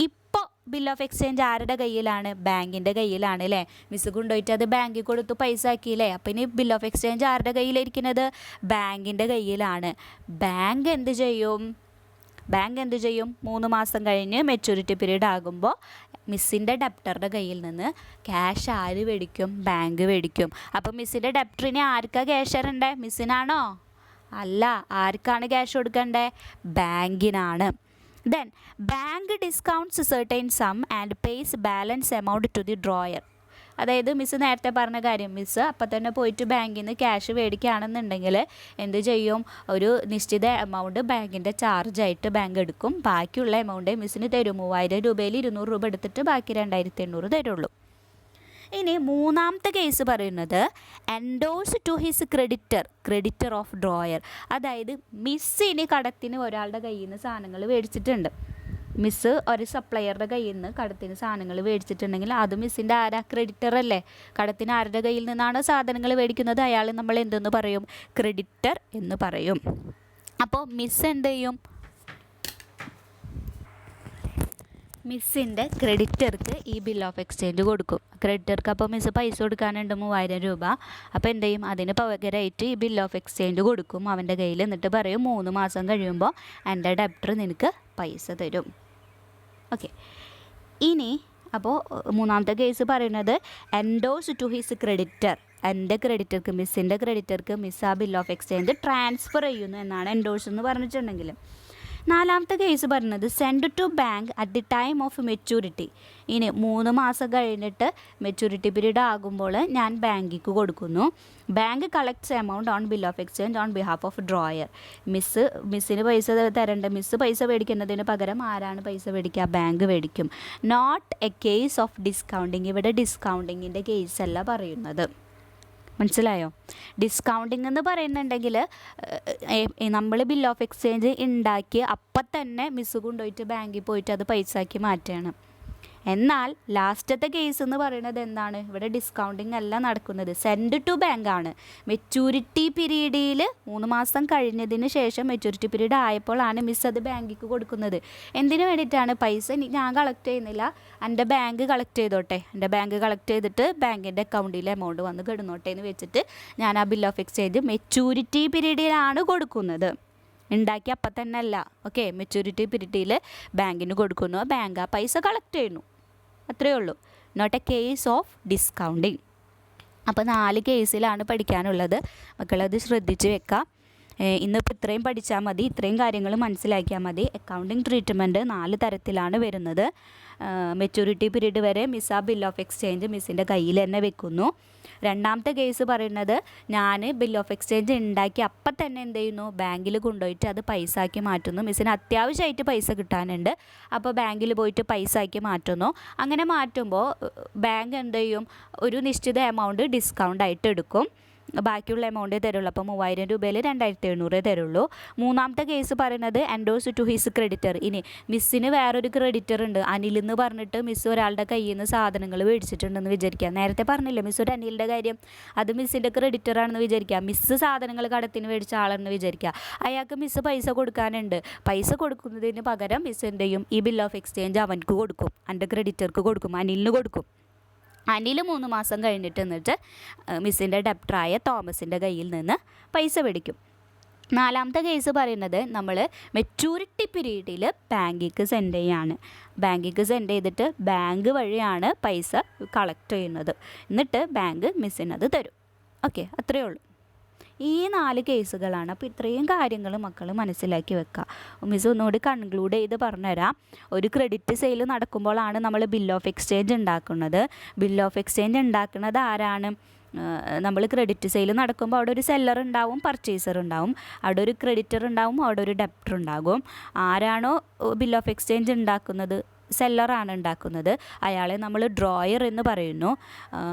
ഇപ്പോൾ ബിൽ ഓഫ് എക്സ്ചേഞ്ച് ആരുടെ കയ്യിലാണ്? ബാങ്കിൻ്റെ കയ്യിലാണ് അല്ലേ. മിസ് കൊണ്ടുപോയിട്ട് അത് ബാങ്കിൽ കൊടുത്തു പൈസ ആക്കിയില്ലേ. അപ്പോൾ ഇനി ബിൽ ഓഫ് എക്സ്ചേഞ്ച് ആരുടെ കയ്യിലിരിക്കുന്നത്? ബാങ്കിൻ്റെ കയ്യിലാണ്. ബാങ്ക് എന്ത് ചെയ്യും, 3 മാസം കഴിഞ്ഞ് മെച്യൂരിറ്റി പീരീഡ് ആകുമ്പോൾ മിസ്സിൻ്റെ ഡെപ്റ്ററുടെ കയ്യിൽ നിന്ന് ക്യാഷ് ആര് മേടിക്കും? ബാങ്ക് മേടിക്കും. അപ്പോൾ മിസ്സിൻ്റെ ഡെപ്റ്ററിന് ആർക്കാണ് ക്യാഷ് തരണ്ടേ? മിസ്സിനാണോ? അല്ല. ആർക്കാണ് ക്യാഷ് കൊടുക്കണ്ടേ? ബാങ്കിനാണ്. Then bank discounts certain sum and pays balance amount to the drawer. അതായത് മിസ് നേരത്തെ പറഞ്ഞ കാര്യം, മിസ് അപ്പം തന്നെ പോയിട്ട് ബാങ്കിൽ നിന്ന് ക്യാഷ് മേടിക്കുകയാണെന്നുണ്ടെങ്കിൽ എന്ത് ചെയ്യും, ഒരു നിശ്ചിത എമൗണ്ട് ബാങ്കിൻ്റെ ചാർജായിട്ട് ബാങ്ക് എടുക്കും. ബാക്കിയുള്ള എമൗണ്ട് മിസ്സിന് തരും. 3000 രൂപയിൽ 200 രൂപ എടുത്തിട്ട് ബാക്കി 2800 തരുള്ളൂ. ഇനി മൂന്നാമത്തെ കേസ് പറയുന്നത് endorse to his creditor of drawer. അതായത് മിസ്സിന് കടത്തിന് ഒരാളുടെ കയ്യിൽ നിന്ന് സാധനങ്ങൾ മേടിച്ചിട്ടുണ്ട്. മിസ്സ് ഒരു സപ്ലയറുടെ കയ്യിൽ നിന്ന് കടത്തിന് സാധനങ്ങൾ മേടിച്ചിട്ടുണ്ടെങ്കിൽ അത് മിസ്സിൻ്റെ ആരാ? ക്രെഡിറ്റർ അല്ലേ. കടത്തിന് ആരുടെ കയ്യിൽ നിന്നാണ് സാധനങ്ങൾ മേടിക്കുന്നത് അയാൾ നമ്മൾ എന്തെന്ന് പറയും? ക്രെഡിറ്റർ എന്ന് പറയും. അപ്പോൾ മിസ് എന്ത് ചെയ്യും, മിസ്സിൻ്റെ ക്രെഡിറ്റർക്ക് ഈ ബിൽ ഓഫ് എക്സ്ചേഞ്ച് കൊടുക്കും. ക്രെഡിറ്റർക്ക് അപ്പോൾ മിസ്സ് പൈസ കൊടുക്കാനുണ്ട് 3000 രൂപ. അപ്പോൾ എന്ത് ചെയ്യും, അതിന് പകരമായിട്ട് ഈ ബിൽ ഓഫ് എക്സ്ചേഞ്ച് കൊടുക്കും അവൻ്റെ കയ്യിൽ. എന്നിട്ട് പറയും 3 മാസം കഴിയുമ്പോൾ എൻ്റെ ഡെപ്റ്റർ നിനക്ക് പൈസ തരും. ഓക്കെ. ഇനി അപ്പോൾ മൂന്നാമത്തെ കേസ് പറയുന്നത് എൻഡോഴ്സ് ടു ഹിസ് ക്രെഡിറ്റർ. എൻ്റെ ക്രെഡിറ്റർക്ക്, മിസ്സിൻ്റെ ക്രെഡിറ്റർക്ക് മിസ് ആ ബിൽ ഓഫ് എക്സ്ചേഞ്ച് ട്രാൻസ്ഫർ ചെയ്യുന്നു എന്നാണ് എൻഡോഴ്സ് എന്ന് പറഞ്ഞിട്ടുണ്ടെങ്കിൽ. നാലാമത്തെ കേസ് പറയുന്നത് send to bank at the time of maturity. ഇനി 3 മാസം കഴിഞ്ഞിട്ട് മെച്യൂരിറ്റി പീരീഡ് ആകുമ്പോൾ ഞാൻ ബാങ്കിക്ക് കൊടുക്കുന്നു. Bank collects amount on bill of exchange on behalf of drawer. മിസ്സിന് പൈസ തരേണ്ട. മിസ്സ് പൈസ മേടിക്കുന്നതിന് പകരം ആരാണ് പൈസ മേടിക്കുക? ബാങ്ക് മേടിക്കും. Not a case of discounting. ഇവിടെ ഡിസ്കൗണ്ടിങ്ങിൻ്റെ കേസല്ല പറയുന്നത്. മനസ്സിലായോ? ഡിസ്കൗണ്ടിങ് എന്ന് പറയുന്നുണ്ടെങ്കിൽ നമ്മൾ ബിൽ ഓഫ് എക്സ്ചേഞ്ച് ഉണ്ടാക്കി അപ്പം തന്നെ മിസ്സ് കൊണ്ടുപോയിട്ട് ബാങ്കിൽ പോയിട്ട് അത് പൈസ ആക്കി മാറ്റുകയാണ്. എന്നാൽ ലാസ്റ്റത്തെ കേസ് എന്ന് പറയുന്നത് എന്താണ്? ഇവിടെ ഡിസ്കൗണ്ടിങ് അല്ല നടക്കുന്നത്, സെൻഡ് ടു ബാങ്ക് ആണ്. മെച്യൂരിറ്റി പീരീഡിൽ 3 മാസം കഴിഞ്ഞതിന് ശേഷം മെച്യൂരിറ്റി പീരീഡ് ആയപ്പോഴാണ് മിസ് അത് ബാങ്കിക്ക് കൊടുക്കുന്നത്. എന്തിനു വേണ്ടിയിട്ടാണ്? പൈസ ഞാൻ കളക്ട് ചെയ്യുന്നില്ല, എൻ്റെ ബാങ്ക് കളക്ട് ചെയ്തോട്ടെ, എൻ്റെ ബാങ്ക് കളക്ട് ചെയ്തിട്ട് ബാങ്കിൻ്റെ അക്കൗണ്ടിൽ എമൗണ്ട് വന്ന് കിടന്നോട്ടെ എന്ന് വെച്ചിട്ട് ഞാൻ ആ ബിൽ ഓഫ് എക്സ്ചേഞ്ച് മെച്യൂരിറ്റി പീരീഡിലാണ് കൊടുക്കുന്നത്. ഉണ്ടാക്കി അപ്പം തന്നെ അല്ല. ഓക്കെ. മെച്യൂരിറ്റി പീരീഡിൽ ബാങ്കിന് കൊടുക്കുന്നു, ബാങ്ക് ആ പൈസ കളക്ട് ചെയ്യുന്നു. അത്രയേ ഉള്ളൂ. Not a case of discounting. അപ്പോൾ 4 കേസിലാണ് പഠിക്കാനുള്ളത്. മക്കളത് ശ്രദ്ധിച്ച് വെക്കാം. ഇന്നിപ്പോൾ ഇത്രയും പഠിച്ചാൽ മതി, ഇത്രയും കാര്യങ്ങൾ മനസ്സിലാക്കിയാൽ മതി. അക്കൗണ്ടിങ് ട്രീറ്റ്മെൻറ്റ് 4 തരത്തിലാണ് വരുന്നത്. മെച്യൂരിറ്റി പീരീഡ് വരെ മിസ് ആ ബിൽ ഓഫ് എക്സ്ചേഞ്ച് മിസ്സിൻ്റെ കയ്യിൽ തന്നെ വെക്കുന്നു. രണ്ടാമത്തെ കേസ് പറയുന്നത് ഞാൻ ബിൽ ഓഫ് എക്സ്ചേഞ്ച് ഉണ്ടാക്കി അപ്പം തന്നെ എന്ത് ചെയ്യുന്നു? ബാങ്കിൽ കൊണ്ടുപോയിട്ട് അത് പൈസ ആക്കി മാറ്റുന്നു. മിസ്സിന് അത്യാവശ്യമായിട്ട് പൈസ കിട്ടാനുണ്ട്, അപ്പോൾ ബാങ്കിൽ പോയിട്ട് പൈസ ആക്കി മാറ്റുന്നു. അങ്ങനെ മാറ്റുമ്പോൾ ബാങ്ക് എന്ത് ചെയ്യും? ഒരു നിശ്ചിത എമൗണ്ട് ഡിസ്കൗണ്ട് ആയിട്ട് എടുക്കും. ബാക്കിയുള്ള എമൗണ്ടേ തരുള്ളൂ. അപ്പോൾ 3000 രൂപയിൽ 2700 തരുള്ളൂ. മൂന്നാമത്തെ കേസ് പറയുന്നത് എൻഡോഴ്സ് ടു ഹിസ് ക്രെഡിറ്റർ. ഇനി മിസ്സിന് വേറൊരു ക്രെഡിറ്റർ ഉണ്ട്, അനിൽ എന്ന് പറഞ്ഞിട്ട് മിസ് ഒരാളുടെ കയ്യിൽ നിന്ന് സാധനങ്ങൾ മേടിച്ചിട്ടുണ്ടെന്ന് വിചാരിക്കുക. നേരത്തെ പറഞ്ഞില്ലേ മിസ് ഒരു അനിലിൻ്റെ കാര്യം, അത് മിസ്സിൻ്റെ ക്രെഡിറ്ററാണെന്ന് വിചാരിക്കുക. മിസ്സ് സാധനങ്ങൾ കടത്തിന് മേടിച്ച ആളെന്ന് വിചാരിക്കുക. അയാൾക്ക് മിസ്സ് പൈസ കൊടുക്കാനുണ്ട്. പൈസ കൊടുക്കുന്നതിന് പകരം മിസ് എന്ത് ചെയ്യും, ഈ ബിൽ ഓഫ് എക്സ്ചേഞ്ച് അവനക്ക് കൊടുക്കും, എൻ്റെ ക്രെഡിറ്റർക്ക് കൊടുക്കും, അനിലിന് കൊടുക്കും. അനിൽ 3 മാസം കഴിഞ്ഞിട്ട് എന്നിട്ട് മിസ്സിൻ്റെ ഡെപ്റ്ററായ തോമസിൻ്റെ കയ്യിൽ നിന്ന് പൈസ മേടിക്കും. നാലാമത്തെ കേസ് പറയുന്നത് നമ്മൾ മെച്യൂരിറ്റി പീരീഡിൽ ബാങ്കിക്ക് സെൻഡ് ചെയ്യാണ്. ബാങ്കിക്ക് സെൻഡ് ചെയ്തിട്ട് ബാങ്ക് വഴിയാണ് പൈസ കളക്ട് ചെയ്യുന്നത്. എന്നിട്ട് ബാങ്ക് മിസ്സിനത് തരും. ഓക്കെ, അത്രയേ ഉള്ളൂ. ഈ 4 കേസുകളാണ്. അപ്പോൾ ഇത്രയും കാര്യങ്ങൾ മക്കൾ മനസ്സിലാക്കി വെക്കുക. മിസ് ഒന്നുകൂടി കൺക്ലൂഡ് ചെയ്ത് പറഞ്ഞുതരാം. ഒരു ക്രെഡിറ്റ് സെയിൽ നടക്കുമ്പോഴാണ് നമ്മൾ ബിൽ ഓഫ് എക്സ്ചേഞ്ച് ഉണ്ടാക്കുന്നത്. ബിൽ ഓഫ് എക്സ്ചേഞ്ച് ഉണ്ടാക്കുന്നത് ആരാണ്? നമ്മൾ ക്രെഡിറ്റ് സെയിൽ നടക്കുമ്പോൾ അവിടെ ഒരു സെല്ലർ ഉണ്ടാവും, പർച്ചേസർ ഉണ്ടാവും, അവിടെ ഒരു ക്രെഡിറ്റർ ഉണ്ടാവും, അവിടെ ഒരു ഡെപ്റ്റർ ഉണ്ടാകും. ആരാണോ ബിൽ ഓഫ് എക്സ്ചേഞ്ച് ഉണ്ടാക്കുന്നത്, സെല്ലറാണ് ഉണ്ടാക്കുന്നത്, അയാളെ നമ്മൾ ഡ്രോയർ എന്ന് പറയുന്നു.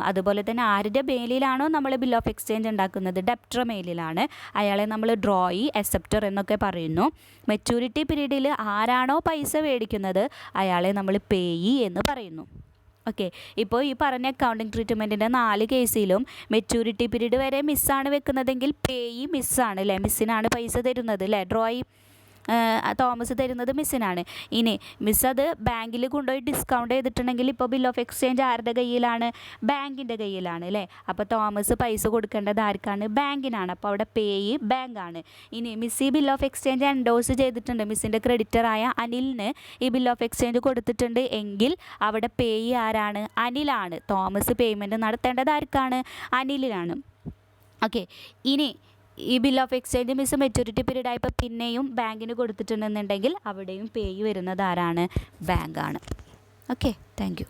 അതുപോലെ തന്നെ ആരുടെ മേലിലാണോ നമ്മൾ ബിൽ ഓഫ് എക്സ്ചേഞ്ച് ഉണ്ടാക്കുന്നത്, ഡെപ്റ്റർ മേലിലാണ്, അയാളെ നമ്മൾ ഡ്രോയി, അക്സെപ്റ്റർ എന്നൊക്കെ പറയുന്നു. മെച്യൂരിറ്റി പീരീഡിൽ ആരാണോ പൈസ മേടിക്കുന്നത് അയാളെ നമ്മൾ പേയി എന്ന് പറയുന്നു. ഓക്കെ, ഇപ്പോൾ ഈ പറഞ്ഞ അക്കൗണ്ടിങ് ട്രീറ്റ്മെൻറ്റിൻ്റെ 4 കേസിലും മെച്യൂരിറ്റി പീരീഡ് വരെ മിസ്സാണ് വെക്കുന്നതെങ്കിൽ പേയി മിസ്സാണ് അല്ലേ, മിസ്സിനാണ് പൈസ തരുന്നത് അല്ലേ, ഡ്രോയി തോമസ് തരുന്നത് മിസ്സിനാണ്. ഇനി മിസ് അത് ബാങ്കിൽ കൊണ്ടുപോയി ഡിസ്കൗണ്ട് ചെയ്തിട്ടുണ്ടെങ്കിൽ ഇപ്പോൾ ബിൽ ഓഫ് എക്സ്ചേഞ്ച് ആരുടെ കയ്യിലാണ്? ബാങ്കിൻ്റെ കയ്യിലാണ് അല്ലേ. അപ്പോൾ തോമസ് പൈസ കൊടുക്കേണ്ടത് ആർക്കാണ്? ബാങ്കിനാണ്. അപ്പോൾ അവിടെ പേയി ബാങ്കാണ്. ഇനി മിസ് ഈ ബിൽ ഓഫ് എക്സ്ചേഞ്ച് എൻഡോഴ്സ് ചെയ്തിട്ടുണ്ട്, മിസ്സിൻ്റെ ക്രെഡിറ്ററായ അനിലിന് ഈ ബിൽ ഓഫ് എക്സ്ചേഞ്ച് കൊടുത്തിട്ടുണ്ട് എങ്കിൽ അവിടെ പേയി ആരാണ്? അനിലാണ്. തോമസ് പേയ്മെൻറ്റ് നടത്തേണ്ടത് ആർക്കാണ്? അനിലിനാണ്. ഓക്കെ, ഇനി ഈ bill of exchange miss maturity period ആയപ്പോൾ പിന്നെയും ബാങ്കിന് കൊടുത്തിട്ടുണ്ടെന്നുണ്ടെങ്കിൽ അവിടെയും പേയ് വരുന്നത് ആരാണ്? ബാങ്കാണ്. Okay, thank you.